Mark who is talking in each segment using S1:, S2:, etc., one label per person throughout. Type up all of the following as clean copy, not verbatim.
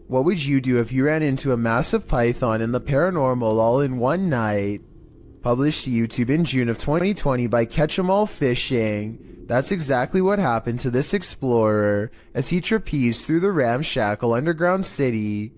S1: What would you do if you ran into a massive python and the paranormal all in one night? Published to YouTube in June of 2020 by Catch 'em All Fishing. That's exactly what happened to this explorer as he trapezed through the ramshackle underground city.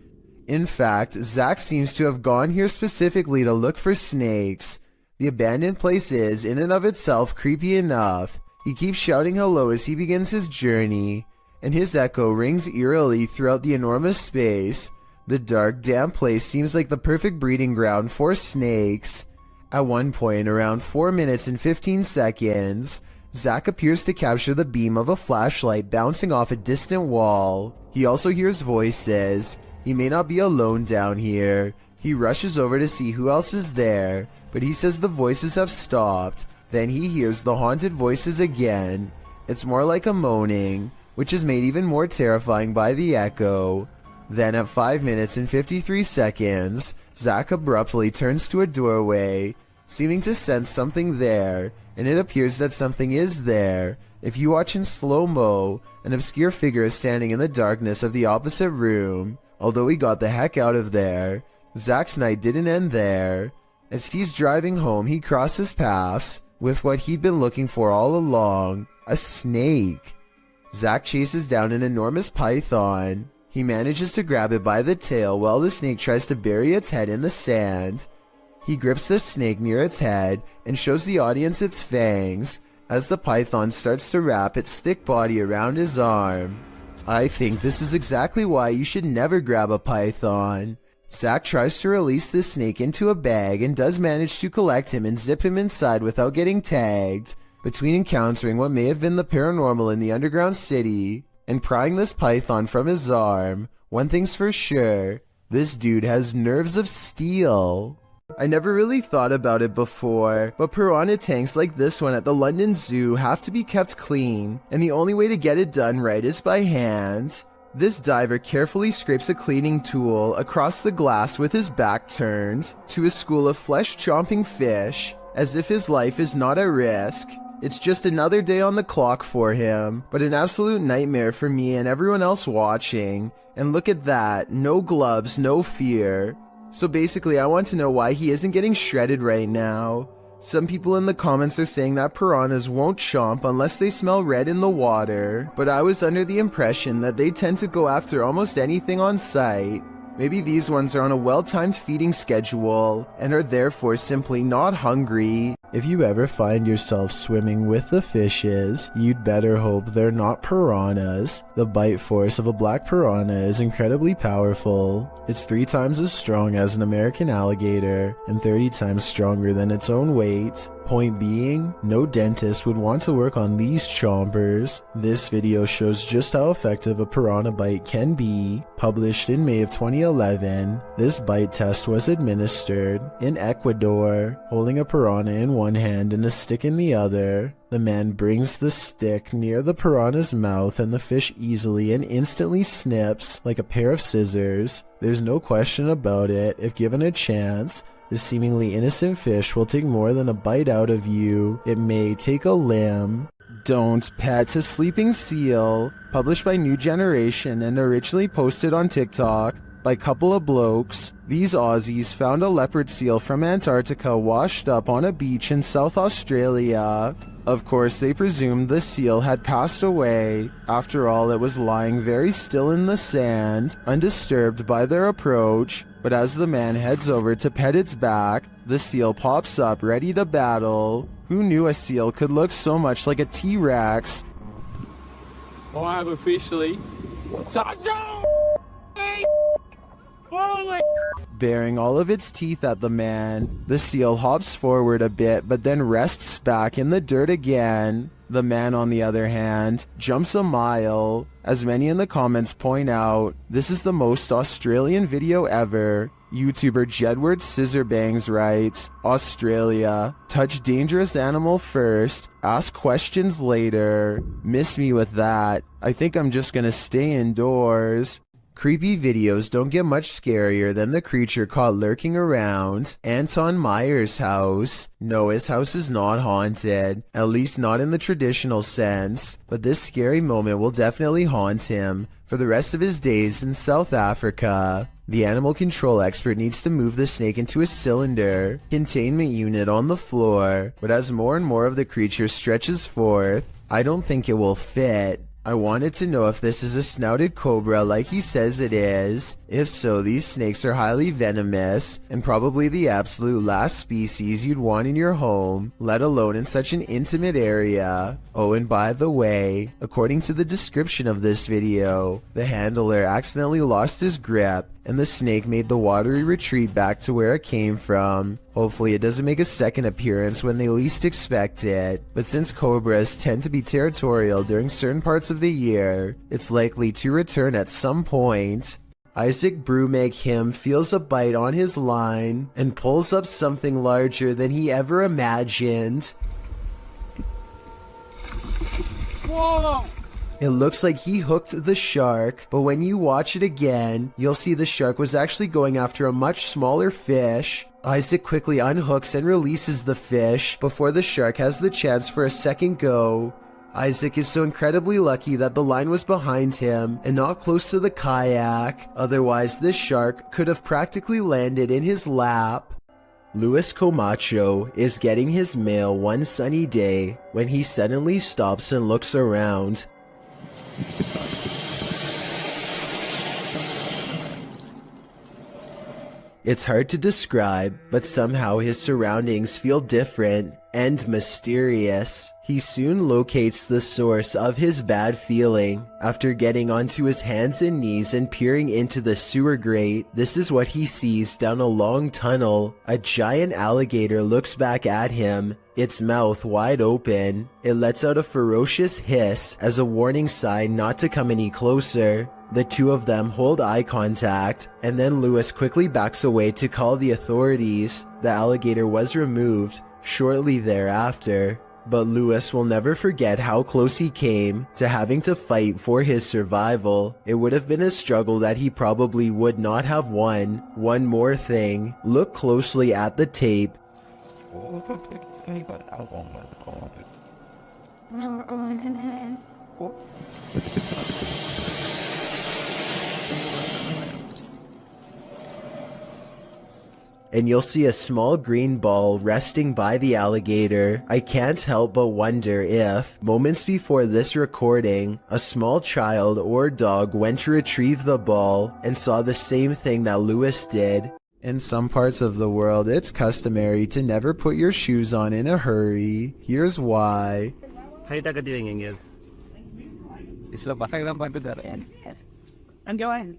S1: In fact, Zach seems to have gone here specifically to look for snakes. The abandoned place is, in and of itself, creepy enough. He keeps shouting hello as he begins his journey, and his echo rings eerily throughout the enormous space. The dark, damp place seems like the perfect breeding ground for snakes. At one point, around 4 minutes and 15 seconds, Zach appears to capture the beam of a flashlight bouncing off a distant wall. He also hears voices. He may not be alone down here. He rushes over to see who else is there, but he says the voices have stopped. Then he hears the haunted voices again. It's more like a moaning, which is made even more terrifying by the echo. Then at 5 minutes and 53 seconds, Zach abruptly turns to a doorway, seeming to sense something there, and it appears that something is there. If you watch in slow-mo, an obscure figure is standing in the darkness of the opposite room. Although he got the heck out of there, Zach's night didn't end there. As he's driving home, he crosses paths with what he'd been looking for all along, a snake. Zach chases down an enormous python. He manages to grab it by the tail while the snake tries to bury its head in the sand. He grips the snake near its head and shows the audience its fangs as the python starts to wrap its thick body around his arm. I think this is exactly why you should never grab a python. Zach tries to release the snake into a bag and does manage to collect him and zip him inside without getting tagged. Between encountering what may have been the paranormal in the underground city and prying this python from his arm, one thing's for sure, this dude has nerves of steel. I never really thought about it before, but piranha tanks like this one at the London Zoo have to be kept clean, and the only way to get it done right is by hand. This diver carefully scrapes a cleaning tool across the glass with his back turned to a school of flesh-chomping fish, as if his life is not at risk. It's just another day on the clock for him, but an absolute nightmare for me and everyone else watching. And look at that, no gloves, no fear. So basically, I want to know why he isn't getting shredded right now. Some people in the comments are saying that piranhas won't chomp unless they smell red in the water, but I was under the impression that they tend to go after almost anything on sight. Maybe these ones are on a well-timed feeding schedule and are therefore simply not hungry. If you ever find yourself swimming with the fishes, you'd better hope they're not piranhas. The bite force of a black piranha is incredibly powerful. It's 3 times as strong as an American alligator and 30 times stronger than its own weight. Point being, no dentist would want to work on these chompers. This video shows just how effective a piranha bite can be. Published in May of 2011, this bite test was administered in Ecuador, holding a piranha in one hand and a stick in the other. The man brings the stick near the piranha's mouth and the fish easily and instantly snips like a pair of scissors. There's no question about it, if given a chance, this seemingly innocent fish will take more than a bite out of you. It may take a limb. Don't pet a sleeping seal. Published by New Generation and originally posted on TikTok by a couple of blokes. These Aussies found a leopard seal from Antarctica washed up on a beach in South Australia. Of course, they presumed the seal had passed away. After all, it was lying very still in the sand, undisturbed by their approach. But as the man heads over to pet its back, the seal pops up ready to battle. Who knew a seal could look so much like a T-Rex?
S2: I have officially...
S1: Baring all of its teeth at the man, the seal hops forward a bit but then rests back in the dirt again. The man, on the other hand, jumps a mile. As many in the comments point out, this is the most Australian video ever. YouTuber Jedward Scissorbangs writes, Australia, touch dangerous animal first, ask questions later. Miss me with that. I think I'm just gonna stay indoors. Creepy videos don't get much scarier than the creature caught lurking around Anton Meyer's house. No, his house is not haunted, at least not in the traditional sense, but this scary moment will definitely haunt him for the rest of his days in South Africa. The animal control expert needs to move the snake into a cylinder containment unit on the floor, but as more and more of the creature stretches forth, I don't think it will fit. I wanted to know if this is a snouted cobra like he says it is. If so, these snakes are highly venomous and probably the absolute last species you'd want in your home, let alone in such an intimate area. Oh, and by the way, according to the description of this video, the handler accidentally lost his grip and the snake made the watery retreat back to where it came from. Hopefully it doesn't make a second appearance when they least expect it, but since cobras tend to be territorial during certain parts of the year, it's likely to return at some point. Isaac Brumek him feels a bite on his line and pulls up something larger than he ever imagined.
S2: Whoa!
S1: It looks like he hooked the shark, but when you watch it again, you'll see the shark was actually going after a much smaller fish. Isaac quickly unhooks and releases the fish before the shark has the chance for a second go. Isaac is so incredibly lucky that the line was behind him and not close to the kayak, otherwise this shark could have practically landed in his lap. Luis Camacho is getting his mail one sunny day when he suddenly stops and looks around. It's hard to describe, but somehow his surroundings feel different and mysterious. He soon locates the source of his bad feeling. After getting onto his hands and knees and peering into the sewer grate, this is what he sees down a long tunnel. A giant alligator looks back at him, its mouth wide open. It lets out a ferocious hiss as a warning sign not to come any closer. The two of them hold eye contact, and then Lewis quickly backs away to call the authorities. The alligator was removed shortly thereafter, but Lewis will never forget how close he came to having to fight for his survival. It would have been a struggle that he probably would not have won. One more thing, look closely at the tape. And you'll see a small green ball resting by the alligator. I can't help but wonder if, moments before this recording, a small child or dog went to retrieve the ball and saw the same thing that Lewis did. In some parts of the world, it's customary to never put your shoes on in a hurry. Here's why.
S3: I'm going.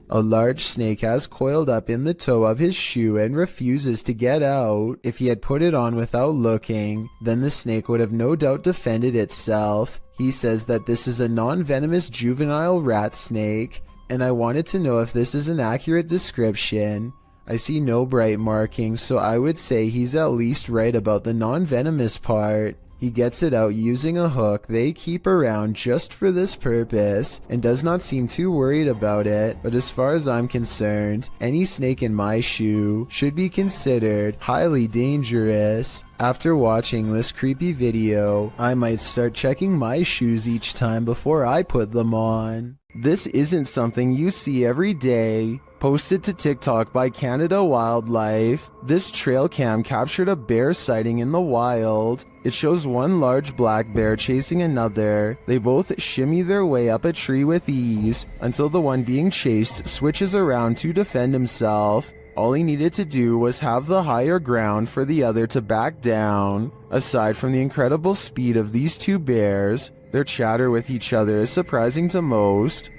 S1: A large snake has coiled up in the toe of his shoe and refuses to get out. If he had put it on without looking, then the snake would have no doubt defended itself. He says that this is a non-venomous juvenile rat snake, and I wanted to know if this is an accurate description. I see no bright markings, so I would say he's at least right about the non-venomous part. He gets it out using a hook they keep around just for this purpose and does not seem too worried about it, but as far as I'm concerned, any snake in my shoe should be considered highly dangerous. After watching this creepy video, I might start checking my shoes each time before I put them on. This isn't something you see every day. Posted to TikTok by Canada Wildlife, this trail cam captured a bear sighting in the wild. It shows one large black bear chasing another. They both shimmy their way up a tree with ease until the one being chased switches around to defend himself. All he needed to do was have the higher ground for the other to back down. Aside from the incredible speed of these two bears, their chatter with each other is surprising to most.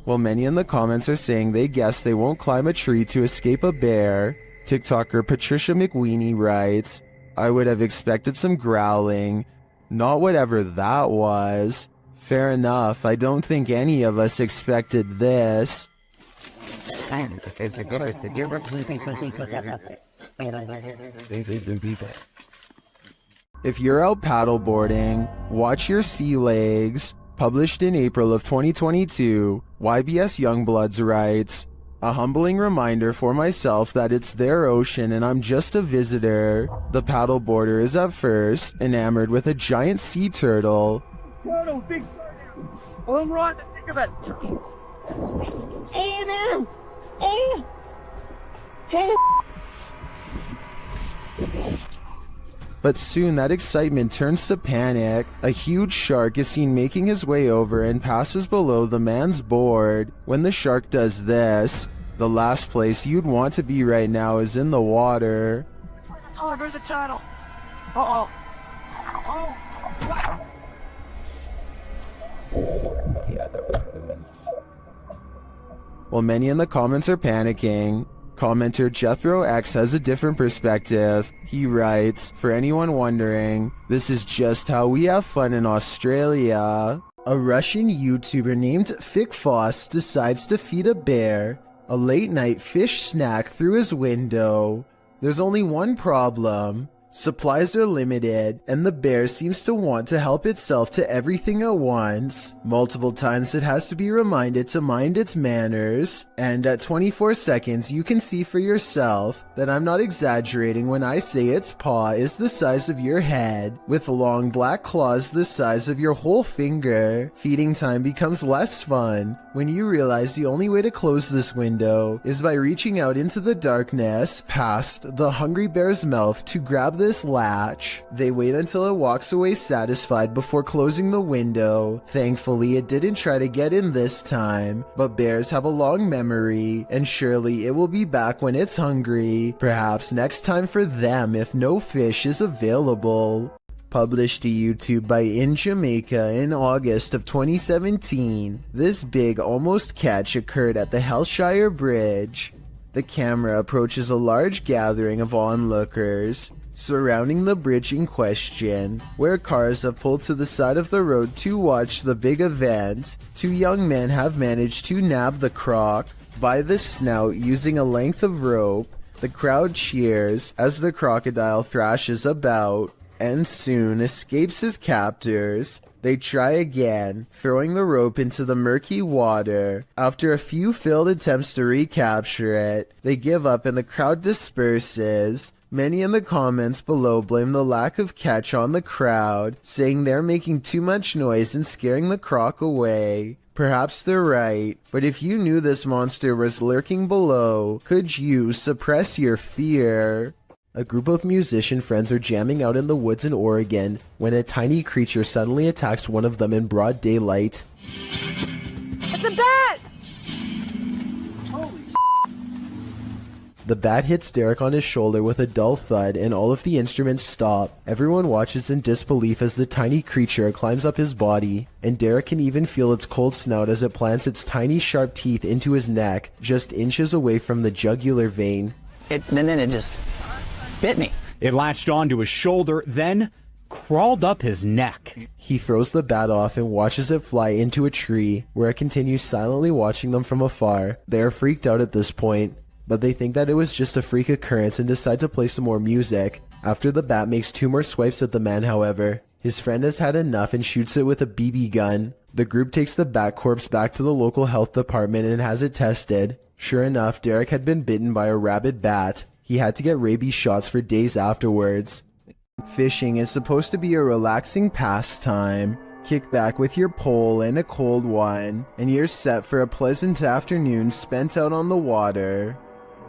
S1: While many in the comments are saying they guess they won't climb a tree to escape a bear, TikToker Patricia McWeenie writes, I would have expected some growling, not whatever that was. Fair enough, I don't think any of us expected this. If you're out paddleboarding, watch your sea legs. Published in April of 2022, YBS Youngbloods writes, "A humbling reminder for myself that it's their ocean and I'm just a visitor. The paddleboarder is at first enamored with a giant sea turtle.
S2: Turtle, big turtle. Well, I'm right to think of it. Oh no! Oh!
S1: But soon that excitement turns to panic. A huge shark is seen making his way over and passes below the man's board. When the shark does this, the last place you'd want to be right now is in the water."
S2: Oh, there's a turtle. Uh-oh. Oh!
S1: While many in the comments are panicking, commenter Jethro X has a different perspective. He writes, "For anyone wondering, this is just how we have fun in Australia." A Russian YouTuber named Fikfoss decides to feed a bear a late-night fish snack through his window. There's only one problem. Supplies are limited, and the bear seems to want to help itself to everything at once. Multiple times it has to be reminded to mind its manners, and at 24 seconds you can see for yourself that I'm not exaggerating when I say its paw is the size of your head, with long black claws the size of your whole finger. Feeding time becomes less fun when you realize the only way to close this window is by reaching out into the darkness past the hungry bear's mouth to grab this latch. They wait until it walks away satisfied before closing the window. Thankfully, it didn't try to get in this time, but bears have a long memory, and surely it will be back when it's hungry. Perhaps next time for them if no fish is available. Published to YouTube by In Jamaica in August of 2017, this big almost catch occurred at the Hellshire Bridge. The camera approaches a large gathering of onlookers surrounding the bridge in question, where cars have pulled to the side of the road to watch the big event. Two young men have managed to nab the croc by the snout using a length of rope. The crowd cheers as the crocodile thrashes about and soon escapes his captors. They try again, throwing the rope into the murky water. After a few failed attempts to recapture it, they give up and the crowd disperses. Many in the comments below blame the lack of catch on the crowd, saying they're making too much noise and scaring the croc away. Perhaps they're right, but if you knew this monster was lurking below, could you suppress your fear? A group of musician friends are jamming out in the woods in Oregon when a tiny creature suddenly attacks one of them in broad daylight.
S2: It's a bat!
S1: The bat hits Derek on his shoulder with a dull thud and all of the instruments stop. Everyone watches in disbelief as the tiny creature climbs up his body, and Derek can even feel its cold snout as it plants its tiny sharp teeth into his neck, just inches away from the jugular vein.
S3: And then it just bit me.
S4: It latched onto his shoulder, then crawled up his neck.
S1: He throws the bat off and watches it fly into a tree, where it continues silently watching them from afar. They are freaked out at this point, but they think that it was just a freak occurrence and decide to play some more music. After the bat makes 2 more swipes at the man, however, his friend has had enough and shoots it with a BB gun. The group takes the bat corpse back to the local health department and has it tested. Sure enough, Derek had been bitten by a rabid bat. He had to get rabies shots for days afterwards. Fishing is supposed to be a relaxing pastime. Kick back with your pole and a cold one, and you're set for a pleasant afternoon spent out on the water.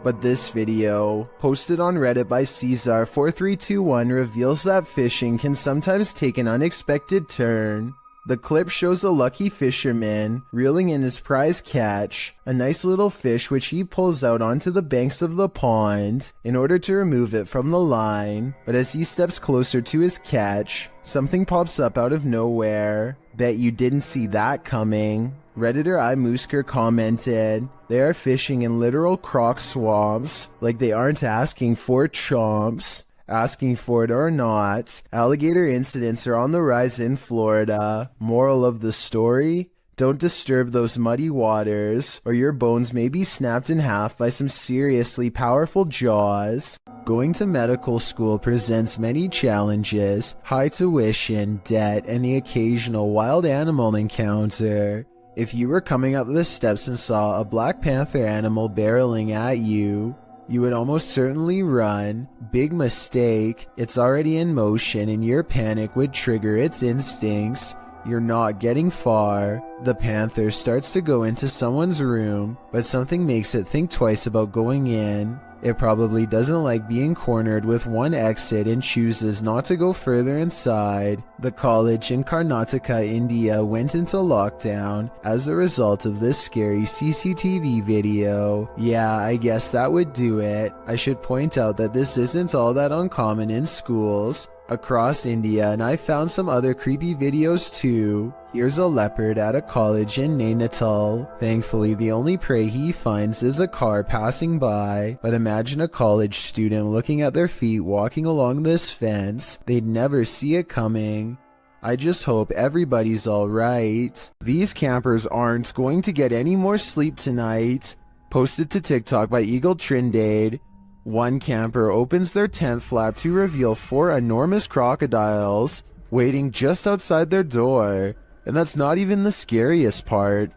S1: But this video, posted on Reddit by Caesar4321, reveals that fishing can sometimes take an unexpected turn. The clip shows a lucky fisherman reeling in his prize catch, a nice little fish which he pulls out onto the banks of the pond in order to remove it from the line. But as he steps closer to his catch, something pops up out of nowhere. Bet you didn't see that coming. Redditor iMoosker commented, "They are fishing in literal croc swamps, like they aren't asking for chomps. Asking for it or not, alligator incidents are on the rise in Florida. Moral of the story? Don't disturb those muddy waters, or your bones may be snapped in half by some seriously powerful jaws." Going to medical school presents many challenges, high tuition, debt, and the occasional wild animal encounter. If you were coming up the steps and saw a Black Panther animal barreling at you, you would almost certainly run. Big mistake. It's already in motion and your panic would trigger its instincts. You're not getting far. The panther starts to go into someone's room, but something makes it think twice about going in. It probably doesn't like being cornered with one exit and chooses not to go further inside. The college in Karnataka, India went into lockdown as a result of this scary CCTV video. Yeah, I guess that would do it. I should point out that this isn't all that uncommon in schools across India, and I found some other creepy videos too. Here's a leopard at a college in Nainital. Thankfully, the only prey he finds is a car passing by, but imagine a college student looking at their feet walking along this fence. They'd never see it coming. I just hope everybody's alright. These campers aren't going to get any more sleep tonight. Posted to TikTok by Eagle Trindade. One camper opens their tent flap to reveal 4 enormous crocodiles waiting just outside their door. And that's not even the scariest part.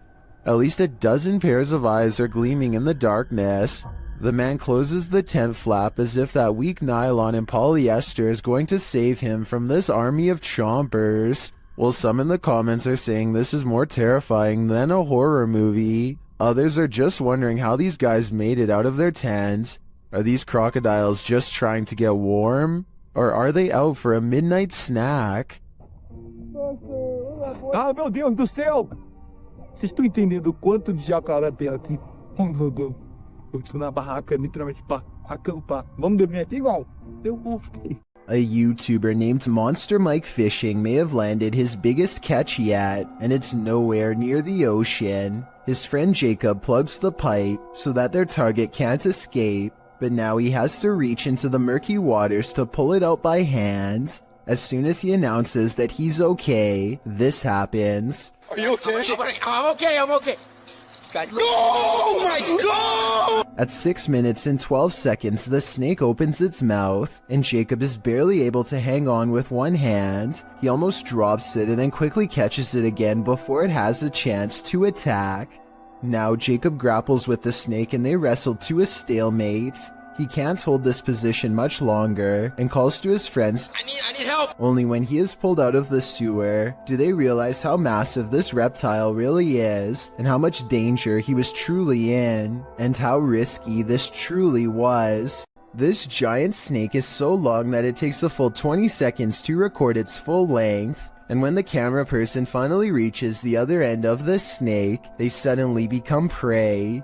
S1: At least a dozen pairs of eyes are gleaming in the darkness. The man closes the tent flap as if that weak nylon and polyester is going to save him from this army of chompers. While some in the comments are saying this is more terrifying than a horror movie, others are just wondering how these guys made it out of their tent. Are these crocodiles just trying to get warm? Or are they out for a midnight snack?
S5: Ah, meu Deus do céu! Vocês estão entendendo o quanto de jacaré tem aqui? Eu tô na barraca, literalmente, pra acampar. Vamos dormir aqui igual? Eu vou.
S1: A YouTuber named Monster Mike Fishing may have landed his biggest catch yet, and it's nowhere near the ocean. His friend Jacob plugs the pipe so that their target can't escape, but now he has to reach into the murky waters to pull it out by hand. As soon as he announces that he's okay, this happens.
S5: Are you okay?
S2: I'm okay. Guys, look.
S5: Oh my god!
S1: At 6 minutes and 12 seconds, the snake opens its mouth, and Jacob is barely able to hang on with one hand. He almost drops it and then quickly catches it again before it has a chance to attack. Now Jacob grapples with the snake and they wrestle to a stalemate. He can't hold this position much longer and calls to his friends.
S2: I need help.
S1: Only when he is pulled out of the sewer do they realize how massive this reptile really is and how much danger he was truly in and how risky this truly was. This giant snake is so long that it takes a full 20 seconds to record its full length. And when the camera person finally reaches the other end of the snake, they suddenly become prey.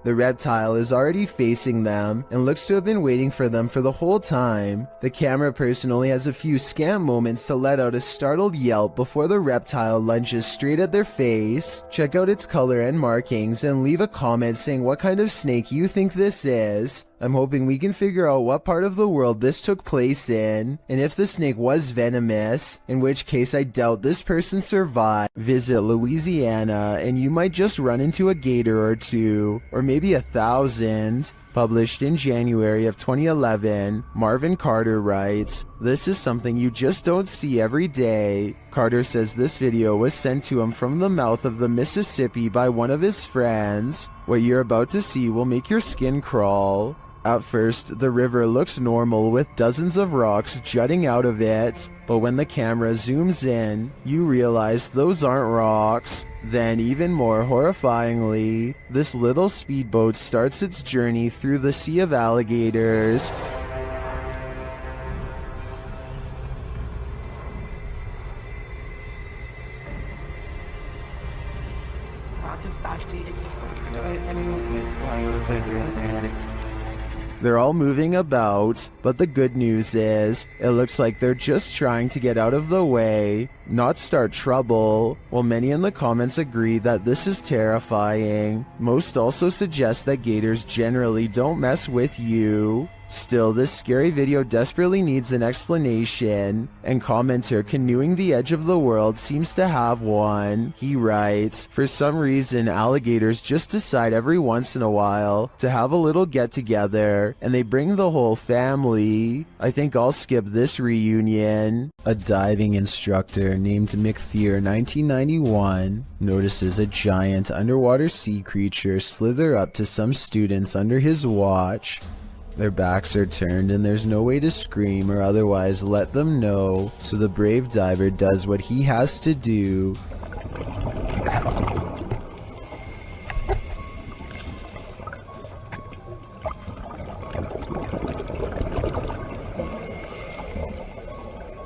S1: The reptile is already facing them and looks to have been waiting for them for the whole time. The camera person only has a few scant moments to let out a startled yelp before the reptile lunges straight at their face. Check out its color and markings and leave a comment saying what kind of snake you think this is. I'm hoping we can figure out what part of the world this took place in, and if the snake was venomous, in which case I doubt this person survived. Visit Louisiana and you might just run into a gator or two, or maybe 1,000. Published in January of 2011, Marvin Carter writes, "This is something you just don't see every day." Carter says this video was sent to him from the mouth of the Mississippi by one of his friends. What you're about to see will make your skin crawl. At first, the river looks normal with dozens of rocks jutting out of it, but when the camera zooms in, you realize those aren't rocks. Then, even more horrifyingly, this little speedboat starts its journey through the sea of alligators. They're all moving about, but the good news is, it looks like they're just trying to get out of the way, not start trouble. While many in the comments agree that this is terrifying, most also suggest that gators generally don't mess with you. Still, this scary video desperately needs an explanation, and commenter Canoeing the Edge of the World seems to have one. He writes, for some reason alligators just decide every once in a while to have a little get together, and they bring the whole family. I think I'll skip this reunion. A diving instructor named Macleod 1991 notices a giant underwater sea creature slither up to some students under his watch. Their backs are turned and there's no way to scream or otherwise let them know, so the brave diver does what he has to do.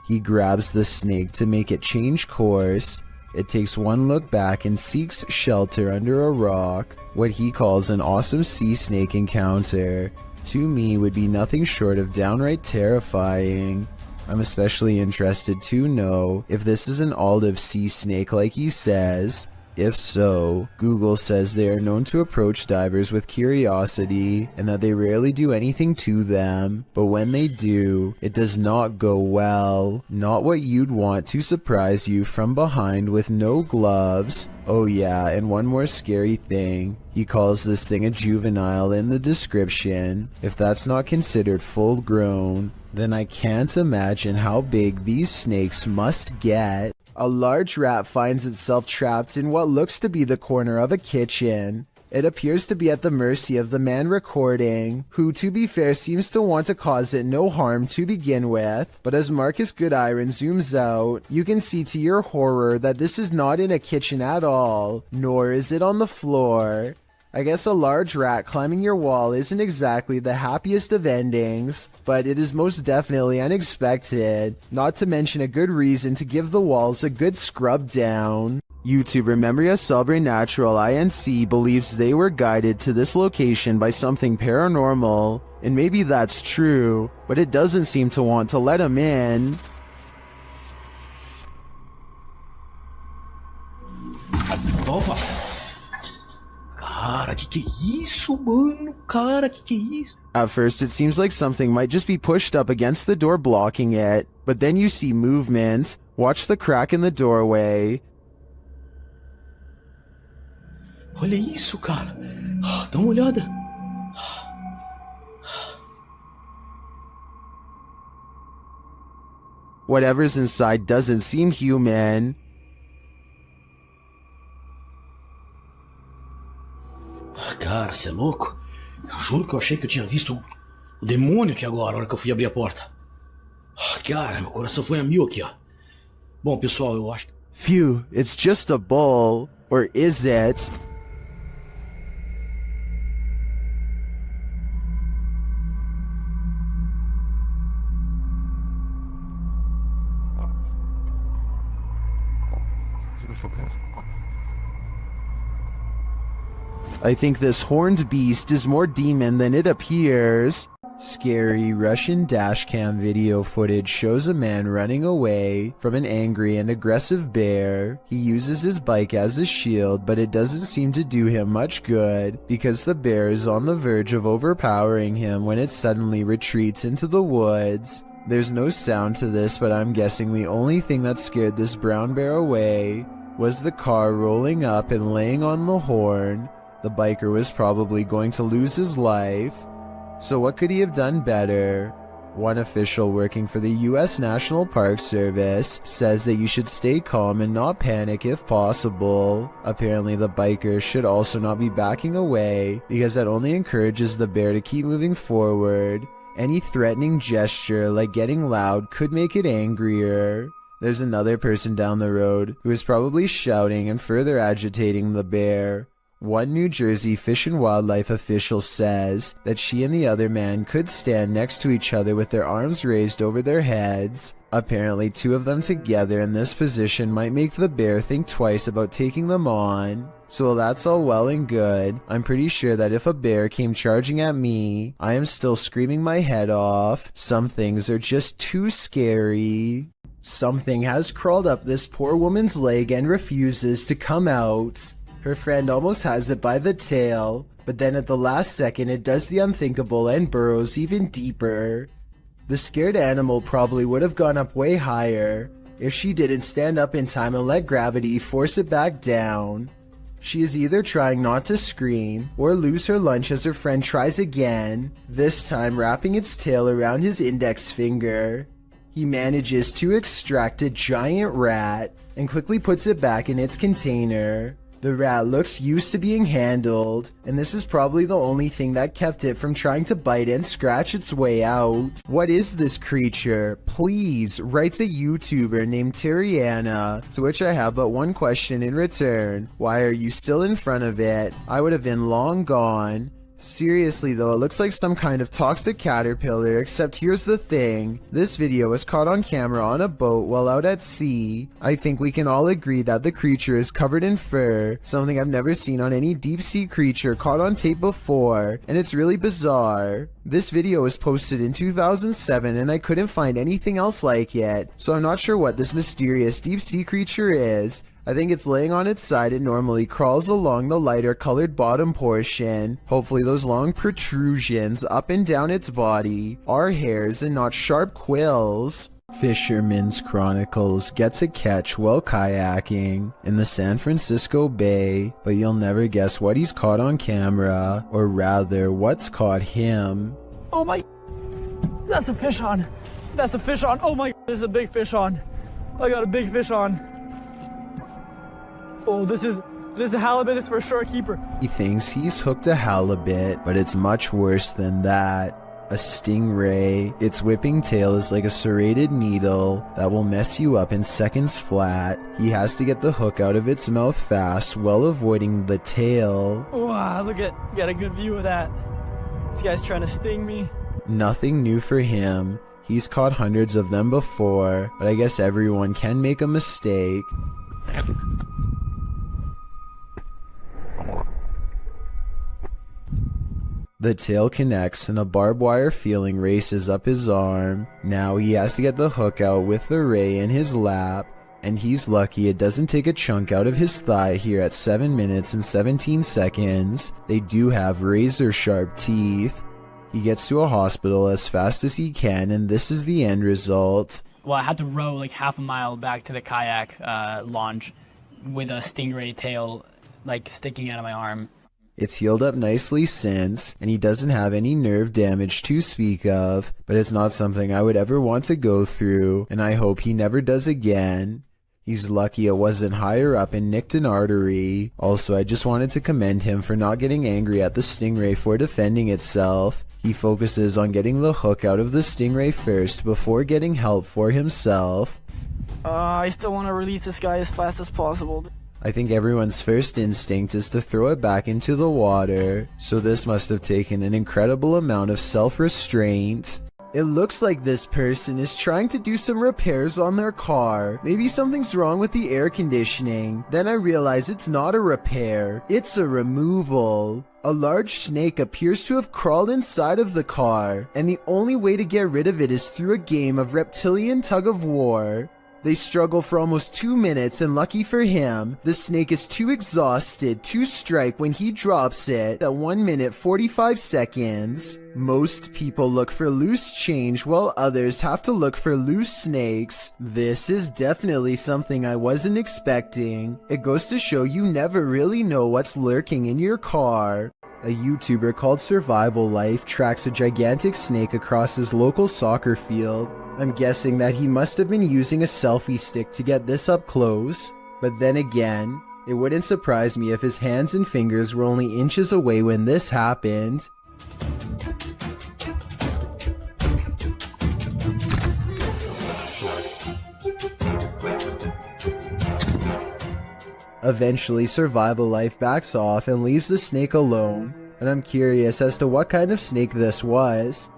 S1: He grabs the snake to make it change course. It takes one look back and seeks shelter under a rock. What he calls an awesome sea snake encounter, to me, would be nothing short of downright terrifying. I'm especially interested to know if this is an olive sea snake like he says. If so, Google says they are known to approach divers with curiosity and that they rarely do anything to them, but when they do, it does not go well. Not what you'd want to surprise you from behind with no gloves. Oh yeah, and one more scary thing. He calls this thing a juvenile in the description. If that's not considered full grown, then I can't imagine how big these snakes must get. A large rat finds itself trapped in what looks to be the corner of a kitchen. It appears to be at the mercy of the man recording, who to be fair seems to want to cause it no harm to begin with, but as Marcus Goodiron zooms out, you can see to your horror that this is not in a kitchen at all, nor is it on the floor. I guess a large rat climbing your wall isn't exactly the happiest of endings, but it is most definitely unexpected, not to mention a good reason to give the walls a good scrub down. YouTuber Memoria Sobrenatural INC believes they were guided to this location by something paranormal, and maybe that's true, but it doesn't seem to want to let him in.
S6: Opa! Cara, que é isso, mano? Cara, que é isso?
S1: At first, it seems like something might just be pushed up against the door blocking it, but then you see movement. Watch the crack in the doorway.
S6: Olha isso, cara. Dá uma olhada.
S1: Whatever's inside doesn't seem human.
S6: Cara, você é louco? Eu juro que eu achei que eu tinha visto o demônio aqui agora, na hora que eu fui abrir a porta. Cara, meu coração foi a mil aqui, ó. Bom, pessoal, eu acho que...
S1: Phew, it's just a bull. Or is it? I think this horned beast is more demon than it appears. Scary Russian dashcam video footage shows a man running away from an angry and aggressive bear. He uses his bike as a shield, but it doesn't seem to do him much good because the bear is on the verge of overpowering him when it suddenly retreats into the woods. There's no sound to this, but I'm guessing the only thing that scared this brown bear away was the car rolling up and laying on the horn. The biker was probably going to lose his life. So what could he have done better? One official working for the US National Park Service says that you should stay calm and not panic if possible. Apparently the biker should also not be backing away because that only encourages the bear to keep moving forward. Any threatening gesture like getting loud could make it angrier. There's another person down the road who is probably shouting and further agitating the bear. One New Jersey Fish and Wildlife official says that she and the other man could stand next to each other with their arms raised over their heads. Apparently, two of them together in this position might make the bear think twice about taking them on. So while that's all well and good, I'm pretty sure that if a bear came charging at me, I am still screaming my head off. Some things are just too scary. Something has crawled up this poor woman's leg and refuses to come out. Her friend almost has it by the tail, but then at the last second it does the unthinkable and burrows even deeper. The scared animal probably would have gone up way higher if she didn't stand up in time and let gravity force it back down. She is either trying not to scream or lose her lunch as her friend tries again, this time wrapping its tail around his index finger. He manages to extract a giant rat and quickly puts it back in its container. The rat looks used to being handled, and this is probably the only thing that kept it from trying to bite and scratch its way out. What is this creature? Please, writes a YouTuber named Terriana, to which I have but one question in return. Why are you still in front of it? I would have been long gone. Seriously though, it looks like some kind of toxic caterpillar, except here's the thing. This video was caught on camera on a boat while out at sea. I think we can all agree that the creature is covered in fur, something I've never seen on any deep sea creature caught on tape before, and it's really bizarre. This video was posted in 2007 and I couldn't find anything else like it, so I'm not sure what this mysterious deep sea creature is. I think it's laying on its side and normally crawls along the lighter colored bottom portion. Hopefully those long protrusions up and down its body are hairs and not sharp quills. Fisherman's Chronicles gets a catch while kayaking in the San Francisco Bay, but you'll never guess what he's caught on camera, or rather what's caught him.
S2: Oh my, that's a fish on. That's a fish on. Oh my, this is a big fish on. I got a big fish on. Oh, this is a halibut. It's for a short keeper.
S1: He thinks he's hooked a halibut, but it's much worse than that. A stingray. Its whipping tail is like a serrated needle that will mess you up in seconds flat. He has to get the hook out of its mouth fast while avoiding the tail.
S2: Wow, got a good view of that. This guy's trying to sting me.
S1: Nothing new for him. He's caught hundreds of them before, but I guess everyone can make a mistake. The tail connects and a barbed wire feeling races up his arm. Now he has to get the hook out with the ray in his lap, and he's lucky it doesn't take a chunk out of his thigh here at 7 minutes and 17 seconds. They do have razor sharp teeth. He gets to a hospital as fast as he can, and this is the end result.
S7: Well, I had to row like half a mile back to the kayak launch with a stingray tail like sticking out of my arm.
S1: It's healed up nicely since, and he doesn't have any nerve damage to speak of, but it's not something I would ever want to go through, and I hope he never does again. He's lucky it wasn't higher up and nicked an artery. Also, I just wanted to commend him for not getting angry at the stingray for defending itself. He focuses on getting the hook out of the stingray first before getting help for himself.
S2: I still want to release this guy as fast as possible.
S1: I think everyone's first instinct is to throw it back into the water, so this must have taken an incredible amount of self-restraint. It looks like this person is trying to do some repairs on their car. Maybe something's wrong with the air conditioning. Then I realize it's not a repair, it's a removal. A large snake appears to have crawled inside of the car, and the only way to get rid of it is through a game of reptilian tug-of-war. They struggle for almost 2 minutes, and lucky for him, the snake is too exhausted to strike when he drops it at 1 minute 45 seconds. Most people look for loose change while others have to look for loose snakes. This is definitely something I wasn't expecting. It goes to show you never really know what's lurking in your car. A YouTuber called Survival Life tracks a gigantic snake across his local soccer field. I'm guessing that he must have been using a selfie stick to get this up close, but then again, it wouldn't surprise me if his hands and fingers were only inches away when this happened. Eventually, Survival Life backs off and leaves the snake alone, and I'm curious as to what kind of snake this was.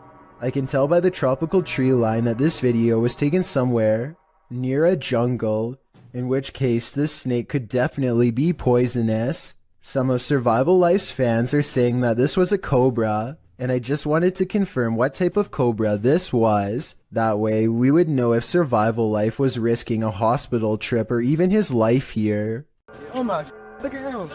S1: I can tell by the tropical tree line that this video was taken somewhere near a jungle, in which case this snake could definitely be poisonous. Some of Survival Life's fans are saying that this was a cobra, and I just wanted to confirm what type of cobra this was. That way we would know if Survival Life was risking a hospital trip or even his life here.
S2: Almost. Look at him.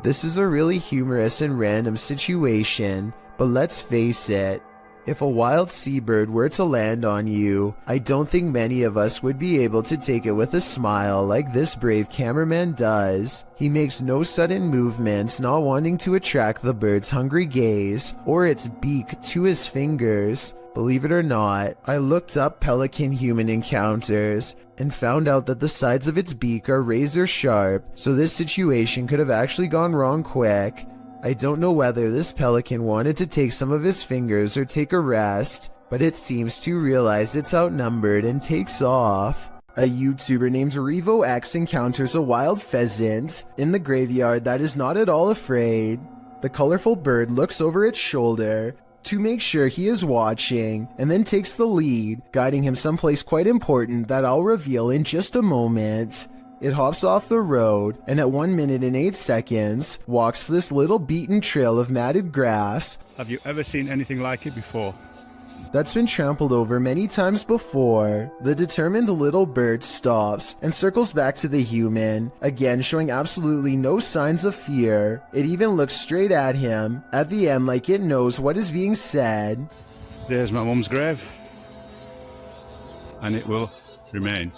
S1: This is a really humorous and random situation, but let's face it, if a wild seabird were to land on you, I don't think many of us would be able to take it with a smile like this brave cameraman does. He makes no sudden movements, not wanting to attract the bird's hungry gaze or its beak to his fingers. Believe it or not, I looked up pelican-human encounters and found out that the sides of its beak are razor sharp, so this situation could have actually gone wrong quick. I don't know whether this pelican wanted to take some of his fingers or take a rest, but it seems to realize it's outnumbered and takes off. A YouTuber named RevoX encounters a wild pheasant in the graveyard that is not at all afraid. The colorful bird looks over its shoulder to make sure he is watching, and then takes the lead, guiding him someplace quite important that I'll reveal in just a moment. It hops off the road, and at 1 minute and 8 seconds, walks this little beaten trail of matted grass.
S8: Have you ever seen anything like it before?
S1: That's been trampled over many times before. The determined little bird stops and circles back to the human, again showing absolutely no signs of fear. It even looks straight at him, at the end like it knows what is being said.
S8: There's my mum's grave, and it will remain,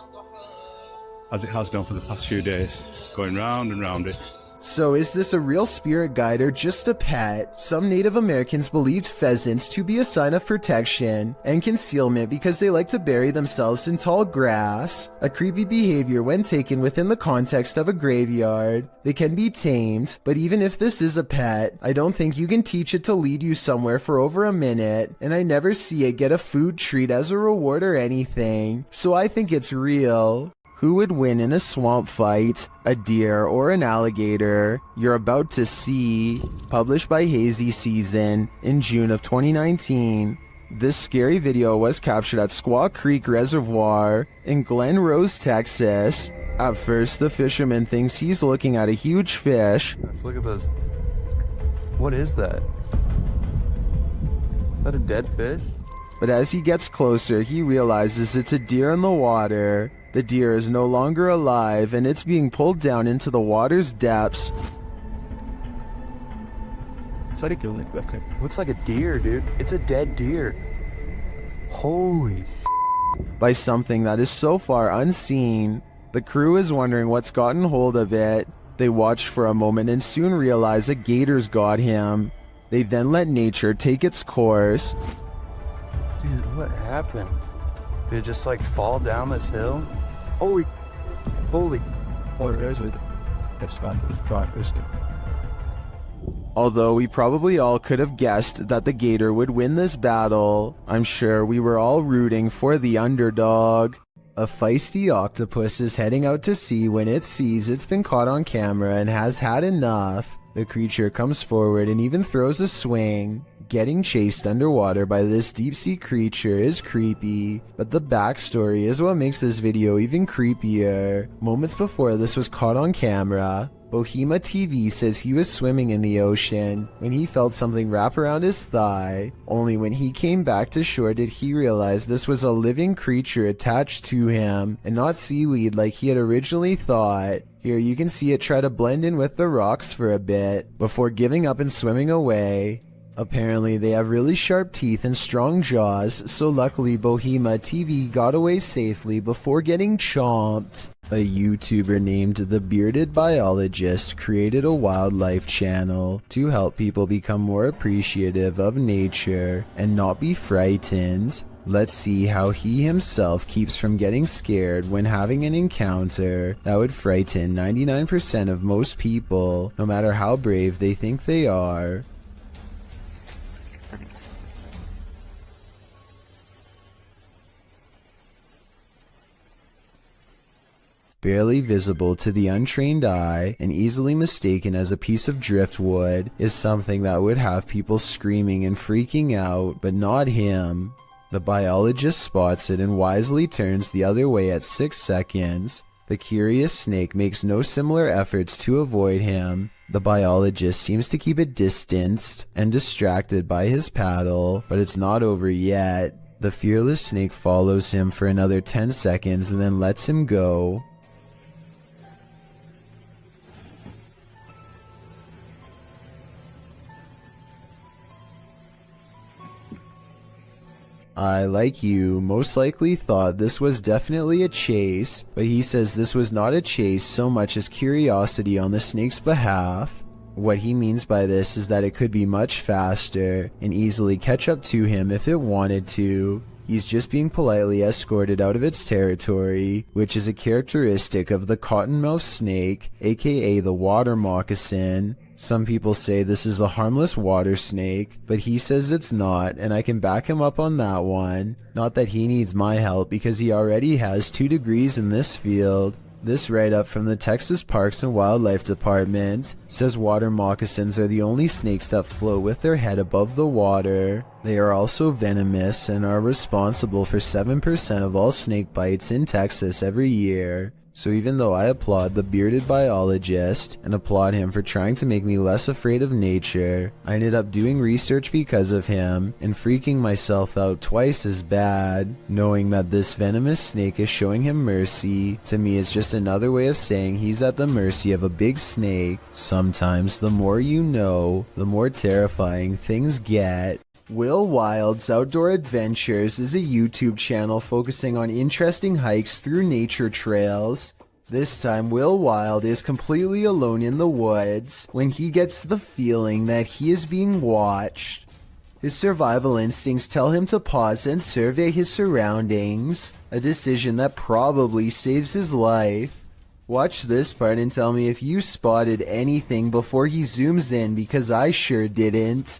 S8: as it has done for the past few days, going round and round it.
S1: So is this a real spirit guide or just a pet? Some Native Americans believed pheasants to be a sign of protection and concealment because they like to bury themselves in tall grass. A creepy behavior when taken within the context of a graveyard. They can be tamed, but even if this is a pet, I don't think you can teach it to lead you somewhere for over a minute, and I never see it get a food treat as a reward or anything, so I think it's real. Who would win in a swamp fight, a deer or an alligator? You're about to see. Published by Hazy Season in June of 2019. This scary video was captured at Squaw Creek Reservoir in Glen Rose, Texas. At first, the fisherman thinks he's looking at a huge fish.
S9: Look at those. What is that? Is that a dead fish?
S1: But as he gets closer, he realizes it's a deer in the water. The deer is no longer alive, and it's being pulled down into the water's depths.
S9: Looks like a deer, dude. It's a dead deer. Holy
S1: by something that is so far unseen. The crew is wondering what's gotten hold of it. They watch for a moment and soon realize a gator's got him. They then let nature take its course.
S9: dude, what happened? Did it just like fall down this hill? Holy.
S5: What is it? It's not this.
S1: Although we probably all could have guessed that the gator would win this battle, I'm sure we were all rooting for the underdog. A feisty octopus is heading out to sea when it sees it's been caught on camera and has had enough. The creature comes forward and even throws a swing. Getting chased underwater by this deep-sea creature is creepy, but the backstory is what makes this video even creepier. Moments before this was caught on camera, Bohema TV says he was swimming in the ocean when he felt something wrap around his thigh. Only when he came back to shore did he realize this was a living creature attached to him and not seaweed like he had originally thought. Here you can see it try to blend in with the rocks for a bit before giving up and swimming away. Apparently they have really sharp teeth and strong jaws, so luckily Bohema TV got away safely before getting chomped. A YouTuber named The Bearded Biologist created a wildlife channel to help people become more appreciative of nature and not be frightened. Let's see how he himself keeps from getting scared when having an encounter that would frighten 99% of most people, no matter how brave they think they are. Barely visible to the untrained eye and easily mistaken as a piece of driftwood is something that would have people screaming and freaking out, but not him. The biologist spots it and wisely turns the other way at 6 seconds. The curious snake makes no similar efforts to avoid him. The biologist seems to keep it distanced and distracted by his paddle, but it's not over yet. The fearless snake follows him for another 10 seconds and then lets him go. I, like you, most likely thought this was definitely a chase, but he says this was not a chase so much as curiosity on the snake's behalf. What he means by this is that it could be much faster and easily catch up to him if it wanted to. He's just being politely escorted out of its territory, which is a characteristic of the cottonmouth snake, aka the water moccasin. Some people say this is a harmless water snake, but he says it's not, and I can back him up on that one. Not that he needs my help because he already has 2 degrees in this field. This write-up from the Texas Parks and Wildlife Department says water moccasins are the only snakes that float with their head above the water. They are also venomous and are responsible for 7% of all snake bites in Texas every year. So even though I applaud the bearded biologist and applaud him for trying to make me less afraid of nature, I ended up doing research because of him and freaking myself out twice as bad. Knowing that this venomous snake is showing him mercy, to me is just another way of saying he's at the mercy of a big snake. Sometimes the more you know, the more terrifying things get. Will Wild's Outdoor Adventures is a YouTube channel focusing on interesting hikes through nature trails. This time, Will Wild is completely alone in the woods when he gets the feeling that he is being watched. His survival instincts tell him to pause and survey his surroundings, a decision that probably saves his life. Watch this part and tell me if you spotted anything before he zooms in, because I sure didn't.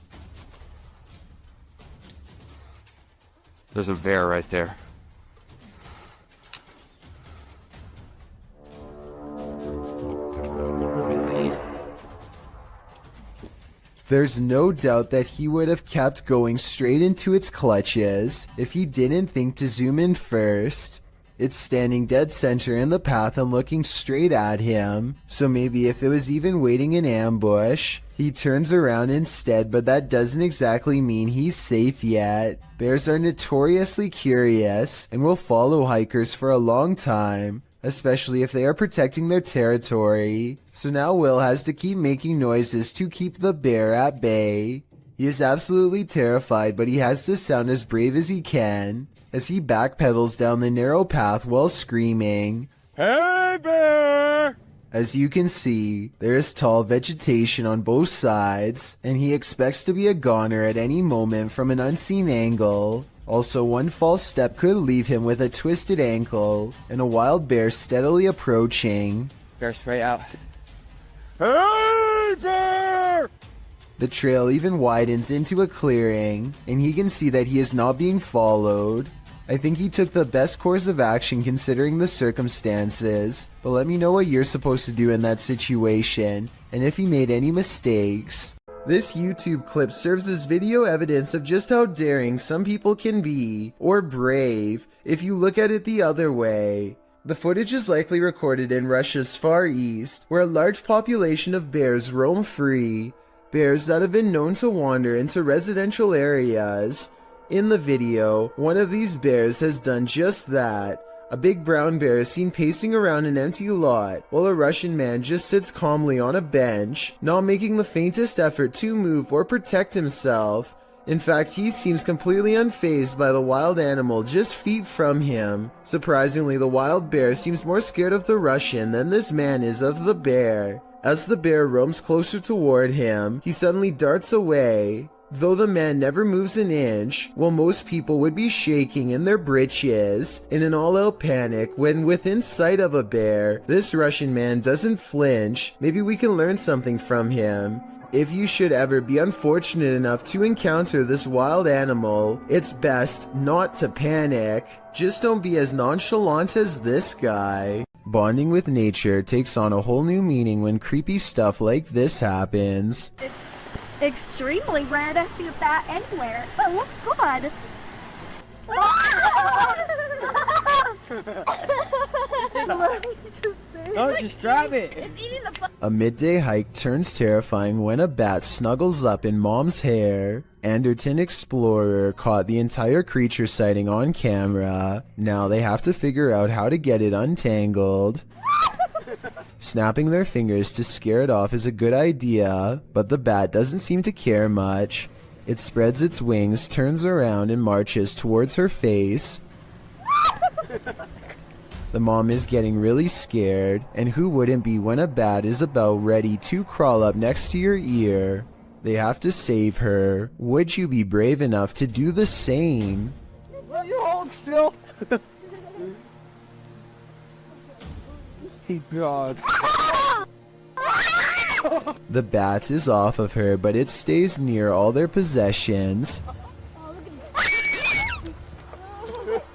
S9: There's a bear right there.
S1: There's no doubt that he would have kept going straight into its clutches if he didn't think to zoom in first. It's standing dead center in the path and looking straight at him, so maybe if it was even waiting in ambush, he turns around instead, but that doesn't exactly mean he's safe yet. Bears are notoriously curious and will follow hikers for a long time, especially if they are protecting their territory. So now Will has to keep making noises to keep the bear at bay. He is absolutely terrified, but he has to sound as brave as he can as he backpedals down the narrow path while screaming, "Hey bear!" As you can see, there is tall vegetation on both sides, and he expects to be a goner at any moment from an unseen angle. Also, one false step could leave him with a twisted ankle, and a wild bear steadily approaching.
S3: Bear spray out.
S1: Hey bear! The trail even widens into a clearing, and he can see that he is not being followed. I think he took the best course of action considering the circumstances, but let me know what you're supposed to do in that situation, and if he made any mistakes. This YouTube clip serves as video evidence of just how daring some people can be, or brave, if you look at it the other way. The footage is likely recorded in Russia's Far East, where a large population of bears roam free, bears that have been known to wander into residential areas. In the video, one of these bears has done just that. A big brown bear is seen pacing around an empty lot, while a Russian man just sits calmly on a bench, not making the faintest effort to move or protect himself. In fact, he seems completely unfazed by the wild animal just feet from him. Surprisingly, the wild bear seems more scared of the Russian than this man is of the bear. As the bear roams closer toward him, he suddenly darts away. Though the man never moves an inch, while most people would be shaking in their britches in an all-out panic when within sight of a bear, this Russian man doesn't flinch. Maybe we can learn something from him. If you should ever be unfortunate enough to encounter this wild animal, it's best not to panic. Just don't be as nonchalant as this guy. Bonding with nature takes on a whole new meaning when creepy stuff like this happens.
S2: Extremely red and see that anywhere. Oh, God.
S3: Oh, just grab it.
S1: A midday hike turns terrifying when a bat snuggles up in mom's hair. Anderton Explorer caught the entire creature sighting on camera. Now they have to figure out how to get it untangled. Snapping their fingers to scare it off is a good idea, but the bat doesn't seem to care much. It spreads its wings, turns around, and marches towards her face. The mom is getting really scared, and who wouldn't be when a bat is about ready to crawl up next to your ear? They have to save her. Would you be brave enough to do the same?
S5: Will you hold still? Hey, God.
S1: The bat is off of her, but it stays near all their possessions.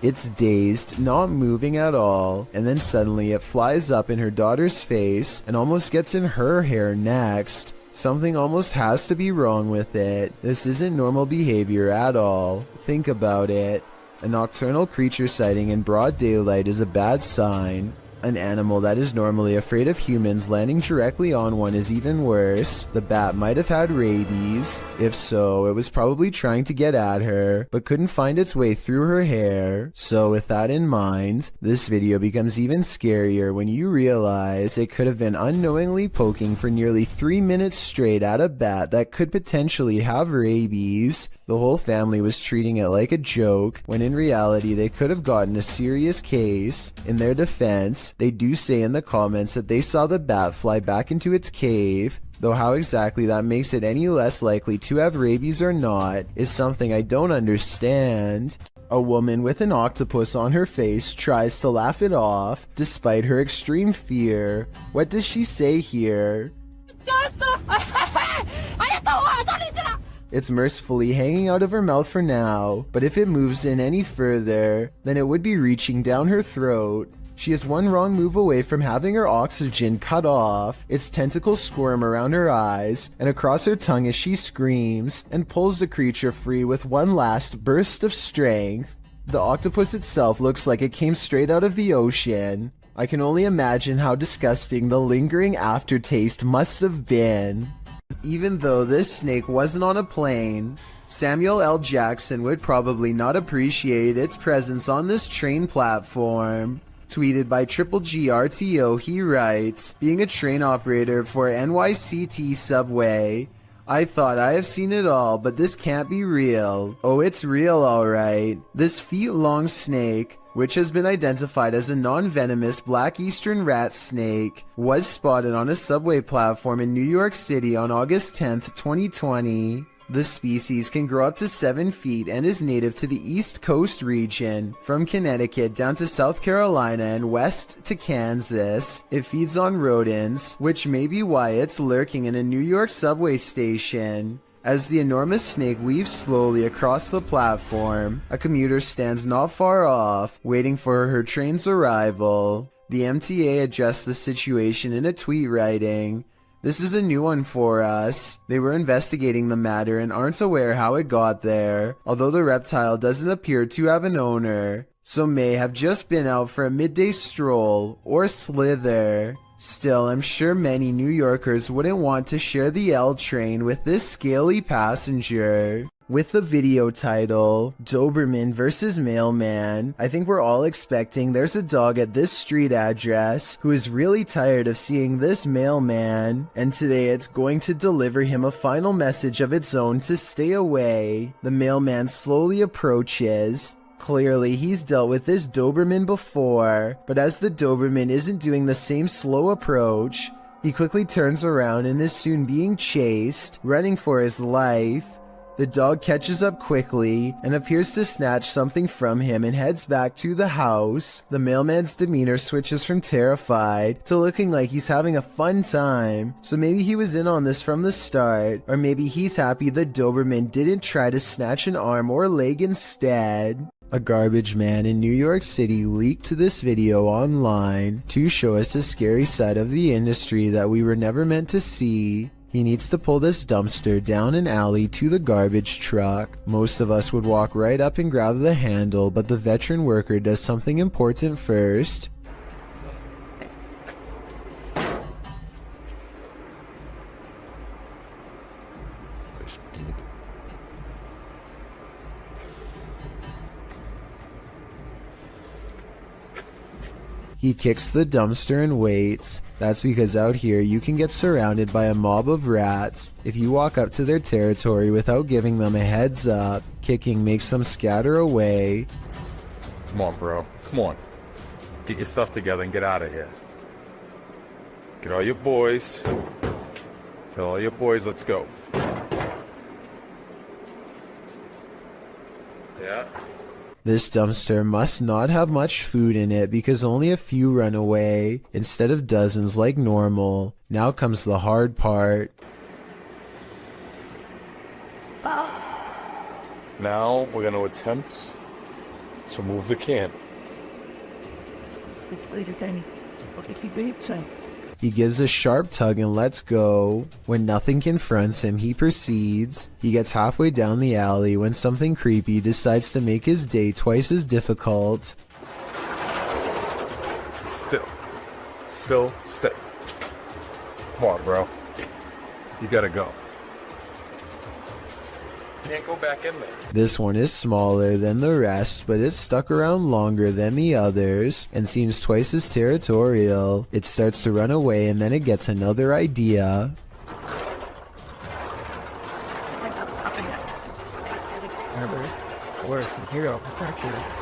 S1: It's dazed, not moving at all, and then suddenly it flies up in her daughter's face and almost gets in her hair next. Something almost has to be wrong with it. This isn't normal behavior at all. Think about it. A nocturnal creature sighting in broad daylight is a bad sign. An animal that is normally afraid of humans landing directly on one is even worse. The bat might have had rabies. If so, it was probably trying to get at her, but couldn't find its way through her hair. So with that in mind, this video becomes even scarier when you realize it could have been unknowingly poking for nearly 3 minutes straight at a bat that could potentially have rabies. The whole family was treating it like a joke, when in reality they could have gotten a serious case. In their defense, they do say in the comments that they saw the bat fly back into its cave, though how exactly that makes it any less likely to have rabies or not is something I don't understand. A woman with an octopus on her face tries to laugh it off, despite her extreme fear. What does she say here? It's mercifully hanging out of her mouth for now, but if it moves in any further, then it would be reaching down her throat. She is one wrong move away from having her oxygen cut off. Its tentacles squirm around her eyes and across her tongue as she screams and pulls the creature free with one last burst of strength. The octopus itself looks like it came straight out of the ocean. I can only imagine how disgusting the lingering aftertaste must have been. Even though this snake wasn't on a plane, Samuel L. Jackson would probably not appreciate its presence on this train platform. Tweeted by Triple GRTO, he writes, being a train operator for NYCT subway, I thought I have seen it all, but this can't be real. Oh, it's real alright. This feet-long snake, which has been identified as a non-venomous black eastern rat snake, was spotted on a subway platform in New York City on August 10th, 2020. The species can grow up to 7 feet and is native to the East Coast region, from Connecticut down to South Carolina and west to Kansas. It feeds on rodents, which may be why it's lurking in a New York subway station. As the enormous snake weaves slowly across the platform, a commuter stands not far off, waiting for her train's arrival. The MTA addressed the situation in a tweet writing, "This is a new one for us. They were investigating the matter and aren't aware how it got there, although the reptile doesn't appear to have an owner, so may have just been out for a midday stroll or slither." Still, I'm sure many New Yorkers wouldn't want to share the L train with this scaly passenger. With the video title, Doberman vs. Mailman, I think we're all expecting there's a dog at this street address who is really tired of seeing this mailman, and today it's going to deliver him a final message of its own to stay away. The mailman slowly approaches. Clearly, he's dealt with this Doberman before, but as the Doberman isn't doing the same slow approach, he quickly turns around and is soon being chased, running for his life. The dog catches up quickly and appears to snatch something from him and heads back to the house. The mailman's demeanor switches from terrified to looking like he's having a fun time. So maybe he was in on this from the start, or maybe he's happy the Doberman didn't try to snatch an arm or leg instead. A garbage man in New York City leaked this video online to show us a scary side of the industry that we were never meant to see. He needs to pull this dumpster down an alley to the garbage truck. Most of us would walk right up and grab the handle, but the veteran worker does something important first. He He kicks the dumpster and waits. That's because out here you can get surrounded by a mob of rats. If you walk up to their territory without giving them a heads up, kicking makes them scatter away.
S10: Come on, bro. Come on. Get your stuff together and get out of here. Get all your boys. Tell all your boys, let's go. Yeah.
S1: This dumpster must not have much food in it because only a few run away instead of dozens like normal. Now comes the hard part.
S10: Now we're going to attempt to move the can.
S1: He gives a sharp tug and lets go. When nothing confronts him, he proceeds. He gets halfway down the alley when something creepy decides to make his day twice as difficult.
S10: Still. Come on, bro. You gotta go. Can't go back in there.
S1: This one is smaller than the rest, but it's stuck around longer than the others and seems twice as territorial. It starts to run away and then it gets another idea.
S3: Where's the hero? Protector.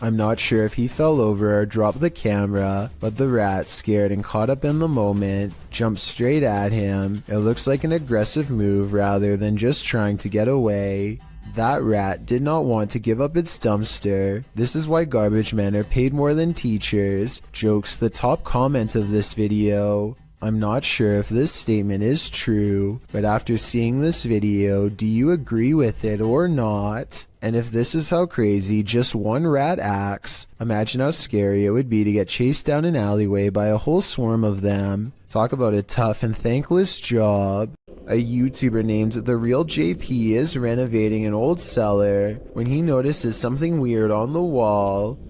S1: I'm not sure if he fell over or dropped the camera, but the rat, scared and caught up in the moment, jumped straight at him. It looks like an aggressive move rather than just trying to get away. That rat did not want to give up its dumpster. This is why garbage men are paid more than teachers. Jokes the top comment of this video. I'm not sure if this statement is true, but after seeing this video, do you agree with it or not? And if this is how crazy just one rat acts, imagine how scary it would be to get chased down an alleyway by a whole swarm of them. Talk about a tough and thankless job. A YouTuber named The Real JP is renovating an old cellar when he notices something weird on the wall.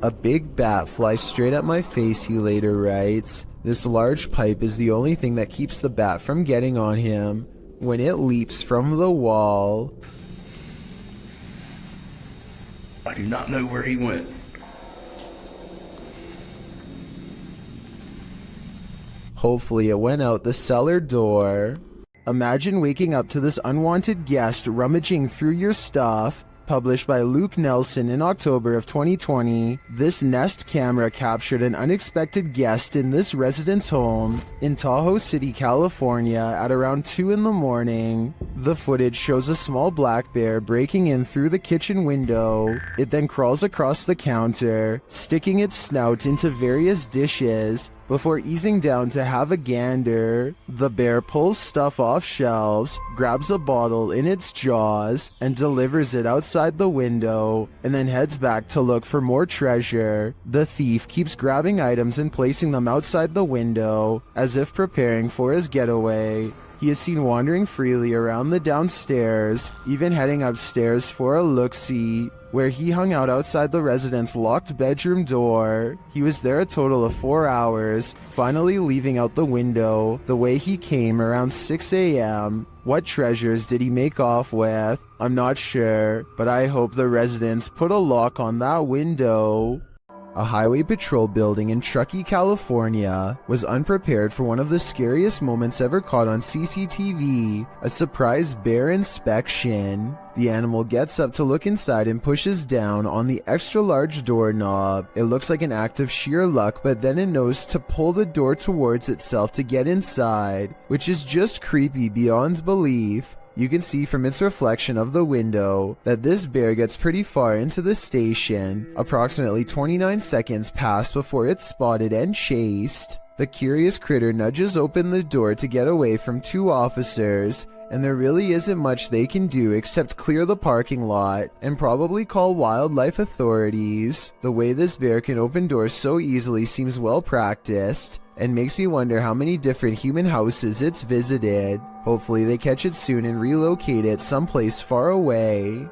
S1: A big bat flies straight at my face, he later writes. This large pipe is the only thing that keeps the bat from getting on him when it leaps from the wall.
S6: I do not know where he went.
S1: Hopefully it went out the cellar door. Imagine waking up to this unwanted guest rummaging through your stuff. Published by Luke Nelson in October of 2020, this Nest camera captured an unexpected guest in this resident's home in Tahoe City, California at around 2 in the morning. The footage shows a small black bear breaking in through the kitchen window. It then crawls across the counter, sticking its snout into various dishes before easing down to have a gander. The bear pulls stuff off shelves, grabs a bottle in its jaws, and delivers it outside the window, and then heads back to look for more treasure. The thief keeps grabbing items and placing them outside the window, as if preparing for his getaway. He is seen wandering freely around the downstairs, even heading upstairs for a look-see, where he hung out outside the resident's locked bedroom door. He was there a total of 4 hours, finally leaving out the window the way he came around 6 a.m. What treasures did he make off with? I'm not sure, but I hope the residents put a lock on that window. A highway patrol building in Truckee, California was unprepared for one of the scariest moments ever caught on CCTV, a surprise bear inspection. The animal gets up to look inside and pushes down on the extra large doorknob. It looks like an act of sheer luck, but then it knows to pull the door towards itself to get inside, which is just creepy beyond belief. You can see from its reflection of the window that this bear gets pretty far into the station. Approximately 29 seconds pass before it's spotted and chased. The curious critter nudges open the door to get away from 2 officers, and there really isn't much they can do except clear the parking lot and probably call wildlife authorities. The way this bear can open doors so easily seems well practiced, and makes me wonder how many different human houses it's visited. Hopefully they catch it soon and relocate it someplace far away.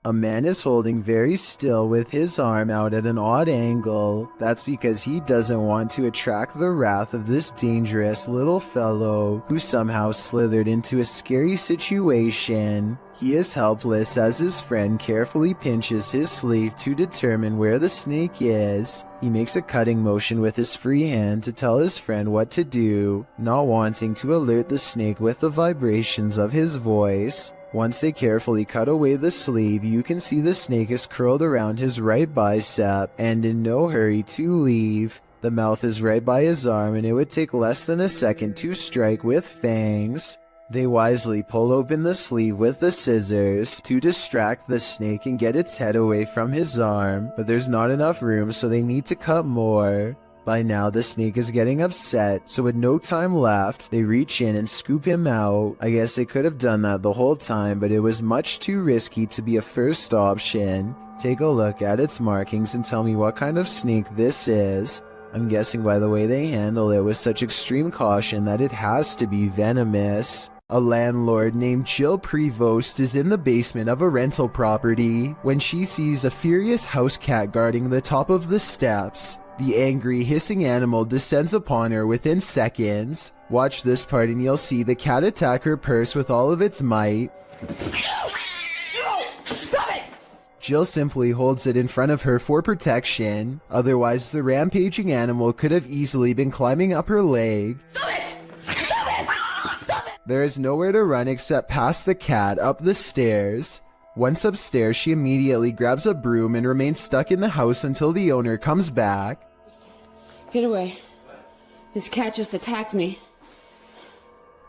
S1: A man is holding very still with his arm out at an odd angle. That's because he doesn't want to attract the wrath of this dangerous little fellow who somehow slithered into a scary situation. He is helpless as his friend carefully pinches his sleeve to determine where the snake is. He makes a cutting motion with his free hand to tell his friend what to do, not wanting to alert the snake with the vibrations of his voice. Once they carefully cut away the sleeve, you can see the snake is curled around his right bicep and in no hurry to leave. The mouth is right by his arm and it would take less than a second to strike with fangs. They wisely pull open the sleeve with the scissors to distract the snake and get its head away from his arm, but there's not enough room, so they need to cut more. By now, the snake is getting upset, so with no time left, they reach in and scoop him out. I guess they could have done that the whole time, but it was much too risky to be a first option. Take a look at its markings and tell me what kind of snake this is. I'm guessing by the way they handle it with such extreme caution that it has to be venomous. A landlord named Jill Prevost is in the basement of a rental property when she sees a furious house cat guarding the top of the steps. The angry, hissing animal descends upon her within seconds. Watch this part and you'll see the cat attack her purse with all of its might. Jill simply holds it in front of her for protection, otherwise the rampaging animal could have easily been climbing up her leg. There is nowhere to run except past the cat up the stairs. Once upstairs, she immediately grabs a broom and remains stuck in the house until the owner comes back.
S11: Get away. This cat just attacked me.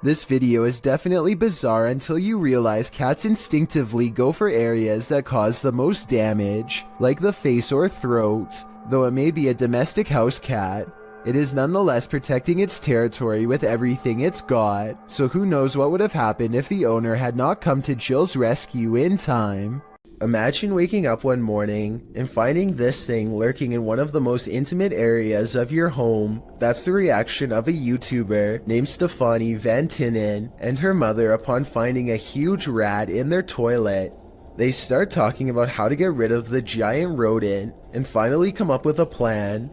S1: This video is definitely bizarre until you realize cats instinctively go for areas that cause the most damage, like the face or throat. Though it may be a domestic house cat, it is nonetheless protecting its territory with everything it's got, so who knows what would have happened if the owner had not come to Jill's rescue in time. Imagine waking up one morning and finding this thing lurking in one of the most intimate areas of your home. That's the reaction of a YouTuber named Stefanie Van Tinnen and her mother upon finding a huge rat in their toilet. They start talking about how to get rid of the giant rodent and finally come up with a plan.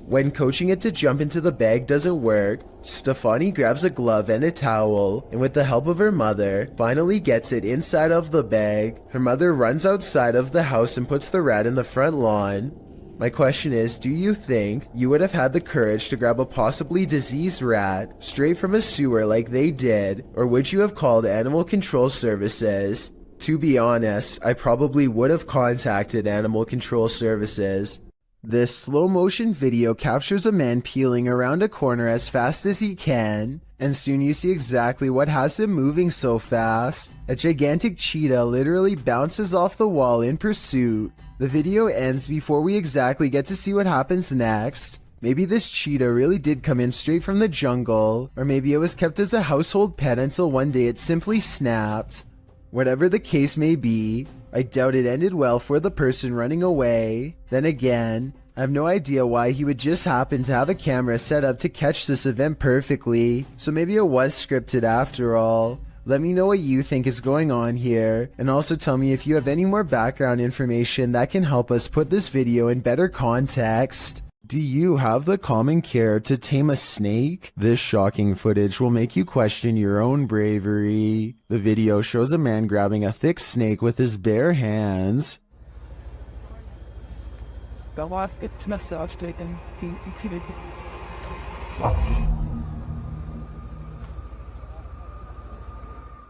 S1: When coaching it to jump into the bag doesn't work, Stefanie grabs a glove and a towel, and with the help of her mother, finally gets it inside of the bag. Her mother runs outside of the house and puts the rat in the front lawn. My question is, do you think you would have had the courage to grab a possibly diseased rat straight from a sewer like they did, or would you have called Animal Control Services? To be honest, I probably would have contacted Animal Control Services. This slow motion video captures a man peeling around a corner as fast as he can, and soon you see exactly what has him moving so fast. A gigantic cheetah literally bounces off the wall in pursuit. The video ends before we exactly get to see what happens next. Maybe this cheetah really did come in straight from the jungle, or maybe it was kept as a household pet until one day it simply snapped. Whatever the case may be, I doubt it ended well for the person running away. Then again, I have no idea why he would just happen to have a camera set up to catch this event perfectly, so maybe it was scripted after all. Let me know what you think is going on here, and also tell me if you have any more background information that can help us put this video in better context. Do you have the common care to tame a snake? This shocking footage will make you question your own bravery. The video shows a man grabbing a thick snake with his bare hands.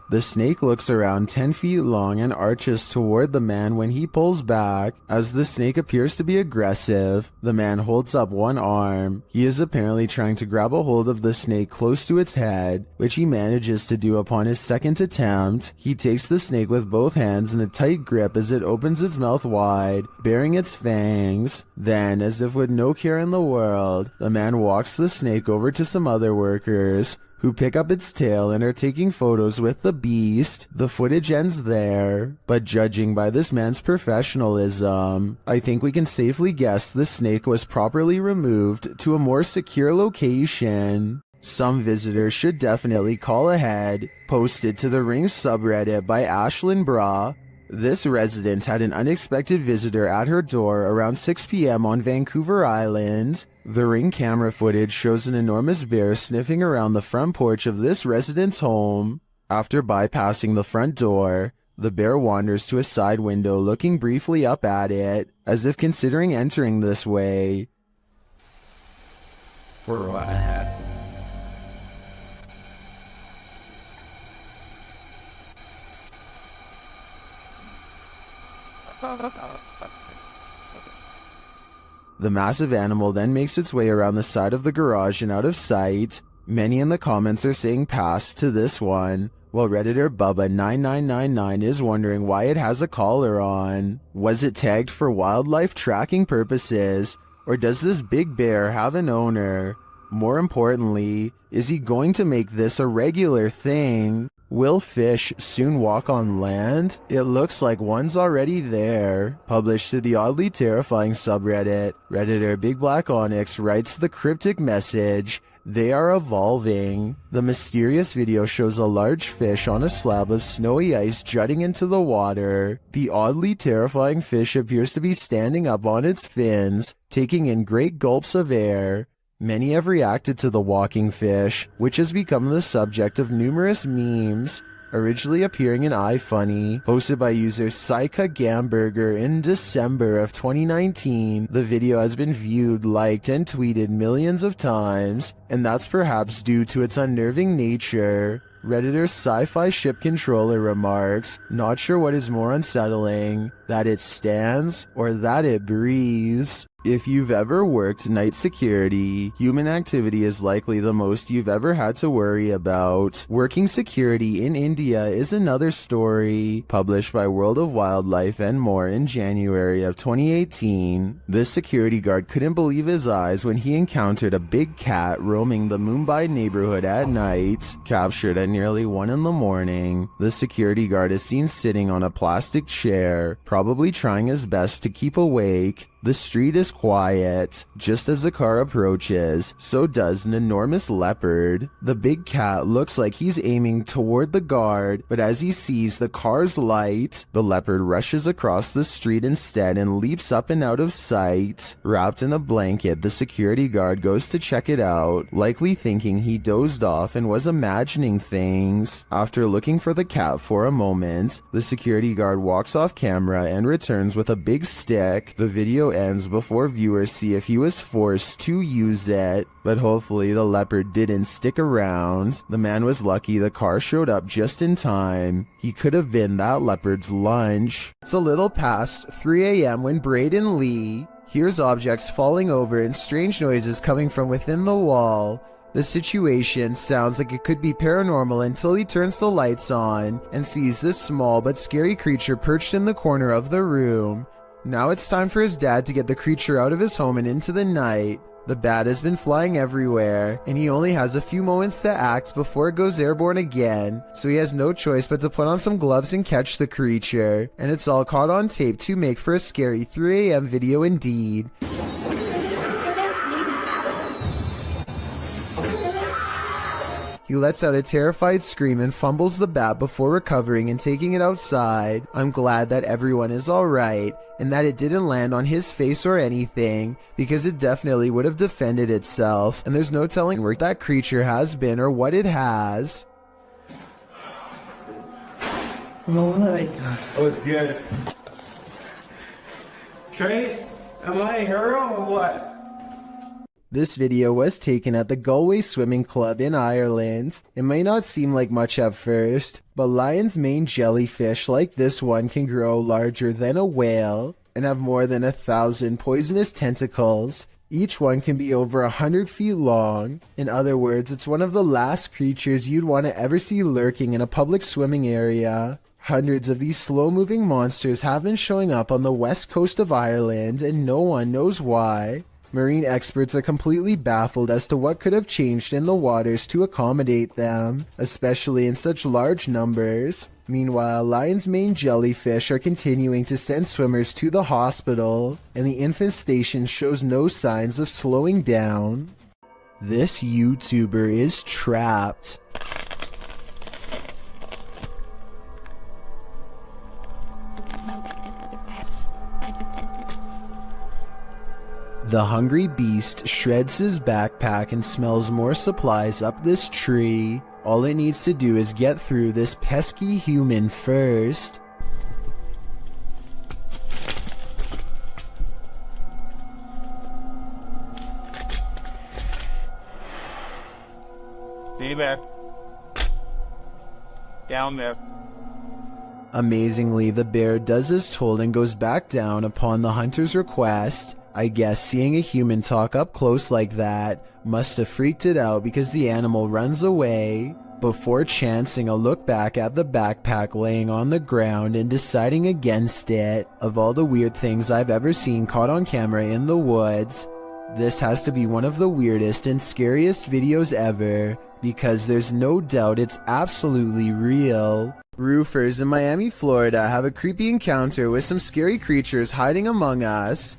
S1: The snake looks around 10 feet long and arches toward the man when he pulls back. As the snake appears to be aggressive, the man holds up one arm. He is apparently trying to grab a hold of the snake close to its head, which he manages to do upon his second attempt. He takes the snake with both hands in a tight grip as it opens its mouth wide, baring its fangs. Then, as if with no care in the world, the man walks the snake over to some other workers, who pick up its tail and are taking photos with the beast. The footage ends there, but judging by this man's professionalism, I think we can safely guess the snake was properly removed to a more secure location. Some visitors should definitely call ahead. Posted to the Ring subreddit by Ashlyn Bra. This resident had an unexpected visitor at her door around 6 p.m. on Vancouver Island. The Ring camera footage shows an enormous bear sniffing around the front porch of this resident's home. After bypassing the front door, the bear wanders to a side window, looking briefly up at it, as if considering entering this way.
S9: For what I had.
S1: The massive animal then makes its way around the side of the garage and out of sight. Many in the comments are saying pass to this one, while Redditor Bubba9999 is wondering why it has a collar on. Was it tagged for wildlife tracking purposes, or does this big bear have an owner? More importantly, is he going to make this a regular thing? Will fish soon walk on land? It looks like one's already there. Published to the oddly terrifying subreddit, Redditor Big Black Onyx writes the cryptic message, "They are evolving." The mysterious video shows a large fish on a slab of snowy ice jutting into the water. The oddly terrifying fish appears to be standing up on its fins, taking in great gulps of air. Many have reacted to the walking fish, which has become the subject of numerous memes, originally appearing in iFunny, posted by user Saika Gamburger in December of 2019. The video has been viewed, liked, and tweeted millions of times, and that's perhaps due to its unnerving nature. Redditor Sci-Fi Ship Controller remarks, "Not sure what is more unsettling, that it stands or that it breathes." If you've ever worked night security, human activity is likely the most you've ever had to worry about. Working security in India is another story, published by World of Wildlife and More in January of 2018. This security guard couldn't believe his eyes when he encountered a big cat roaming the Mumbai neighborhood at night. Captured at nearly 1 in the morning, the security guard is seen sitting on a plastic chair, probably trying his best to keep awake. The street is quiet. Just as the car approaches, so does an enormous leopard. The big cat looks like he's aiming toward the guard, but as he sees the car's light, the leopard rushes across the street instead and leaps up and out of sight. Wrapped in a blanket, the security guard goes to check it out, likely thinking he dozed off and was imagining things. After looking for the cat for a moment, the security guard walks off camera and returns with a big stick. The video ends before viewers see if he was forced to use it, but hopefully the leopard didn't stick around. The man was lucky the car showed up just in time. He could have been that leopard's lunch. It's a little past 3 a.m. when Braden Lee hears objects falling over and strange noises coming from within the wall. The situation sounds like it could be paranormal until he turns the lights on and sees this small but scary creature perched in the corner of the room. Now it's time for his dad to get the creature out of his home and into the night. The bat has been flying everywhere, and he only has a few moments to act before it goes airborne again, so he has no choice but to put on some gloves and catch the creature, and it's all caught on tape to make for a scary 3 a.m. video indeed. He lets out a terrified scream and fumbles the bat before recovering and taking it outside. I'm glad that everyone is alright, and that it didn't land on his face or anything, because it definitely would have defended itself, and there's no telling where that creature has been or what it has.
S3: What's good? Trace, am I a hero or what?
S1: This video was taken at the Galway Swimming Club in Ireland. It may not seem like much at first, but lion's mane jellyfish like this one can grow larger than a whale and have more than 1,000 poisonous tentacles. Each one can be over 100 feet long. In other words, it's one of the last creatures you'd want to ever see lurking in a public swimming area. Hundreds of these slow-moving monsters have been showing up on the west coast of Ireland, and no one knows why. Marine experts are completely baffled as to what could have changed in the waters to accommodate them, especially in such large numbers. Meanwhile, lion's mane jellyfish are continuing to send swimmers to the hospital, and the infestation shows no signs of slowing down. This YouTuber is trapped. The hungry beast shreds his backpack and smells more supplies up this tree. All it needs to do is get through this pesky human first.
S5: Stay back. Down there.
S1: Amazingly, the bear does as told and goes back down upon the hunter's request. I guess seeing a human talk up close like that must have freaked it out because the animal runs away before chancing a look back at the backpack laying on the ground and deciding against it. Of all the weird things I've ever seen caught on camera in the woods, this has to be one of the weirdest and scariest videos ever because there's no doubt it's absolutely real. Roofers in Miami, Florida have a creepy encounter with some scary creatures hiding among us.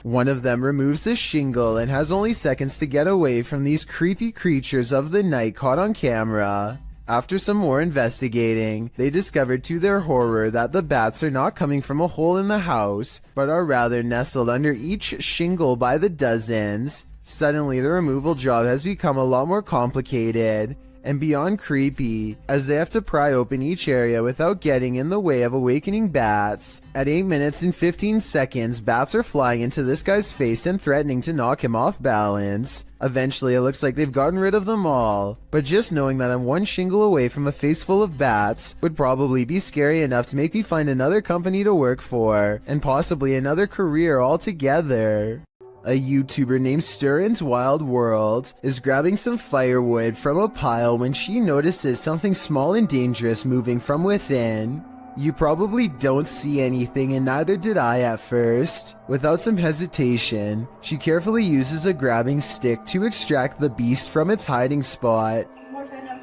S1: One of them removes a shingle and has only seconds to get away from these creepy creatures of the night caught on camera. After some more investigating, they discovered to their horror that the bats are not coming from a hole in the house, but are rather nestled under each shingle by the dozens. Suddenly, the removal job has become a lot more complicated and beyond creepy, as they have to pry open each area without getting in the way of awakening bats. At 8 minutes and 15 seconds, bats are flying into this guy's face and threatening to knock him off balance. Eventually, it looks like they've gotten rid of them all, but just knowing that I'm one shingle away from a face full of bats would probably be scary enough to make me find another company to work for, and possibly another career altogether. A YouTuber named Stirrin's Wild World is grabbing some firewood from a pile when she notices something small and dangerous moving from within. You probably don't see anything, and neither did I at first. Without some hesitation, she carefully uses a grabbing stick to extract the beast from its hiding spot.
S2: More venom.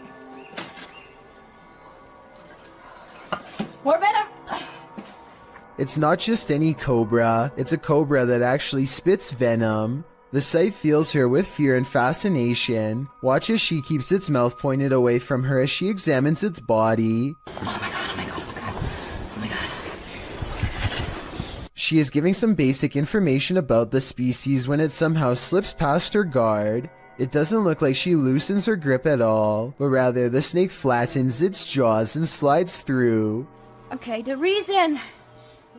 S2: More venom.
S1: It's not just any cobra, it's a cobra that actually spits venom. The sight fills her with fear and fascination. Watch as she keeps its mouth pointed away from her as she examines its body. She is giving some basic information about the species when it somehow slips past her guard. It doesn't look like she loosens her grip at all, but rather the snake flattens its jaws and slides through.
S2: Okay, the reason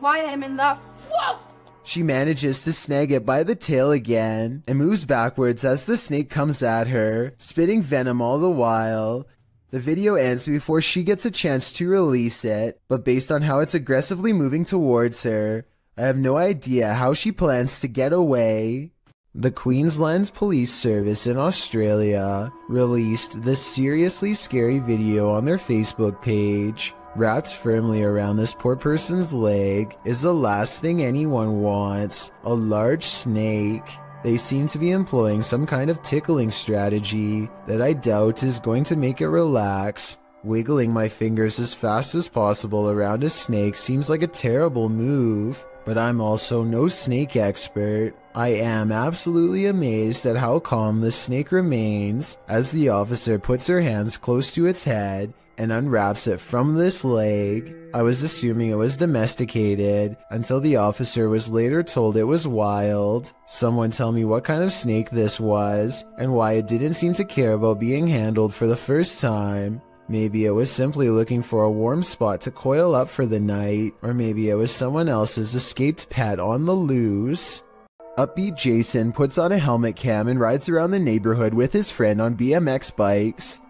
S2: why I'm in the... Whoa!
S1: She manages to snag it by the tail again and moves backwards as the snake comes at her, spitting venom all the while. The video ends before she gets a chance to release it, but based on how it's aggressively moving towards her, I have no idea how she plans to get away. The Queensland Police Service in Australia released this seriously scary video on their Facebook page. Wrapped firmly around this poor person's leg is the last thing anyone wants, a large snake. They seem to be employing some kind of tickling strategy that I doubt is going to make it relax. Wiggling my fingers as fast as possible around a snake seems like a terrible move, but I'm also no snake expert. I am absolutely amazed at how calm the snake remains as the officer puts her hands close to its head and unwraps it from this leg. I was assuming it was domesticated until the officer was later told it was wild. Someone tell me what kind of snake this was and why it didn't seem to care about being handled for the first time. Maybe it was simply looking for a warm spot to coil up for the night, or maybe it was someone else's escaped pet on the loose. Upbeat Jason puts on a helmet cam and rides around the neighborhood with his friend on BMX bikes.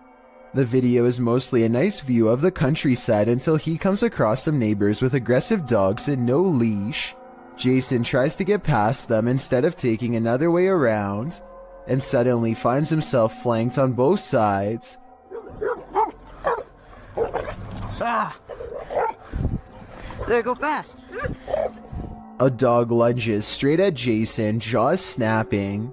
S1: The video is mostly a nice view of the countryside until he comes across some neighbors with aggressive dogs and no leash. Jason tries to get past them instead of taking another way around, and suddenly finds himself flanked on both sides.
S12: Ah! There, go fast!
S1: A dog lunges straight at Jason, jaws snapping.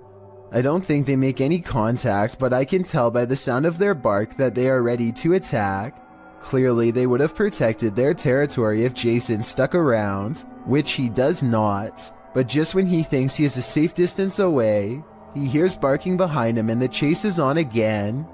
S1: I don't think they make any contact, but I can tell by the sound of their bark that they are ready to attack. Clearly, they would have protected their territory if Jason stuck around, which he does not. But just when he thinks he is a safe distance away, he hears barking behind him and the chase is on again.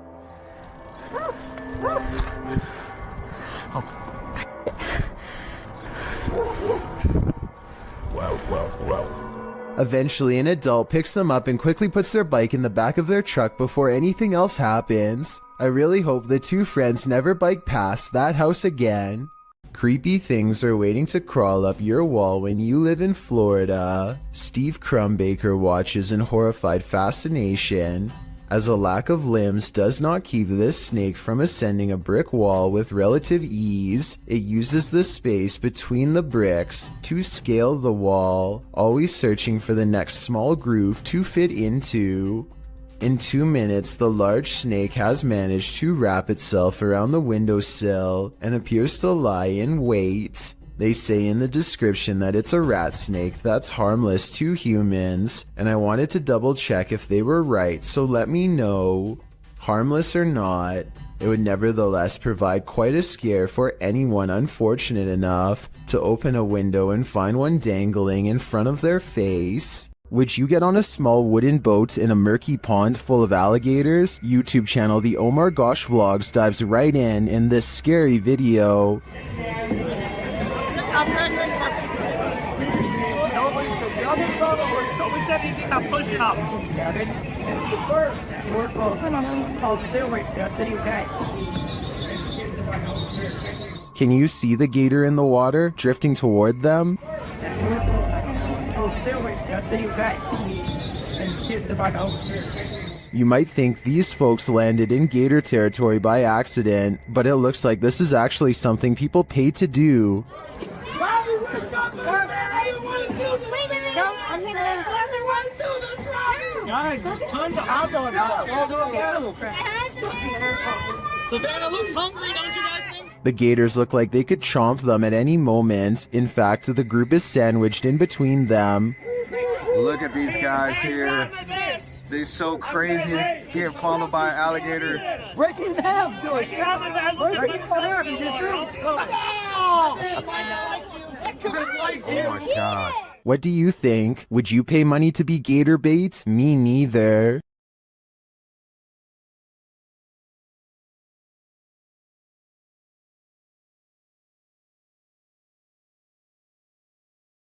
S1: Eventually, an adult picks them up and quickly puts their bike in the back of their truck before anything else happens. I really hope the two friends never bike past that house again. Creepy things are waiting to crawl up your wall when you live in Florida. Steve Crumbaker watches in horrified fascination as a lack of limbs does not keep this snake from ascending a brick wall with relative ease. It uses the space between the bricks to scale the wall, always searching for the next small groove to fit into. In 2 minutes, the large snake has managed to wrap itself around the windowsill and appears to lie in wait. They say in the description that it's a rat snake that's harmless to humans, and I wanted to double check if they were right, so let me know. Harmless or not, it would nevertheless provide quite a scare for anyone unfortunate enough to open a window and find one dangling in front of their face. Would you get on a small wooden boat in a murky pond full of alligators? YouTube channel The Omar Gosh Vlogs dives right in this scary video. Can you see the gator in the water, drifting toward them? You might think these folks landed in gator territory by accident, but it looks like this is actually something people pay to do.
S2: Guys, there's tons of outdoor animal crap. Savannah looks hungry, don't you guys think?
S1: The gators look like they could chomp them at any moment. In fact, the group is sandwiched in between them.
S12: Look at these guys here. They're so crazy. Getting followed by an alligator.
S2: Break it in half, George. Break it in half and get through.
S12: Oh my God.
S1: What do you think? Would you pay money to be gator bait? Me neither.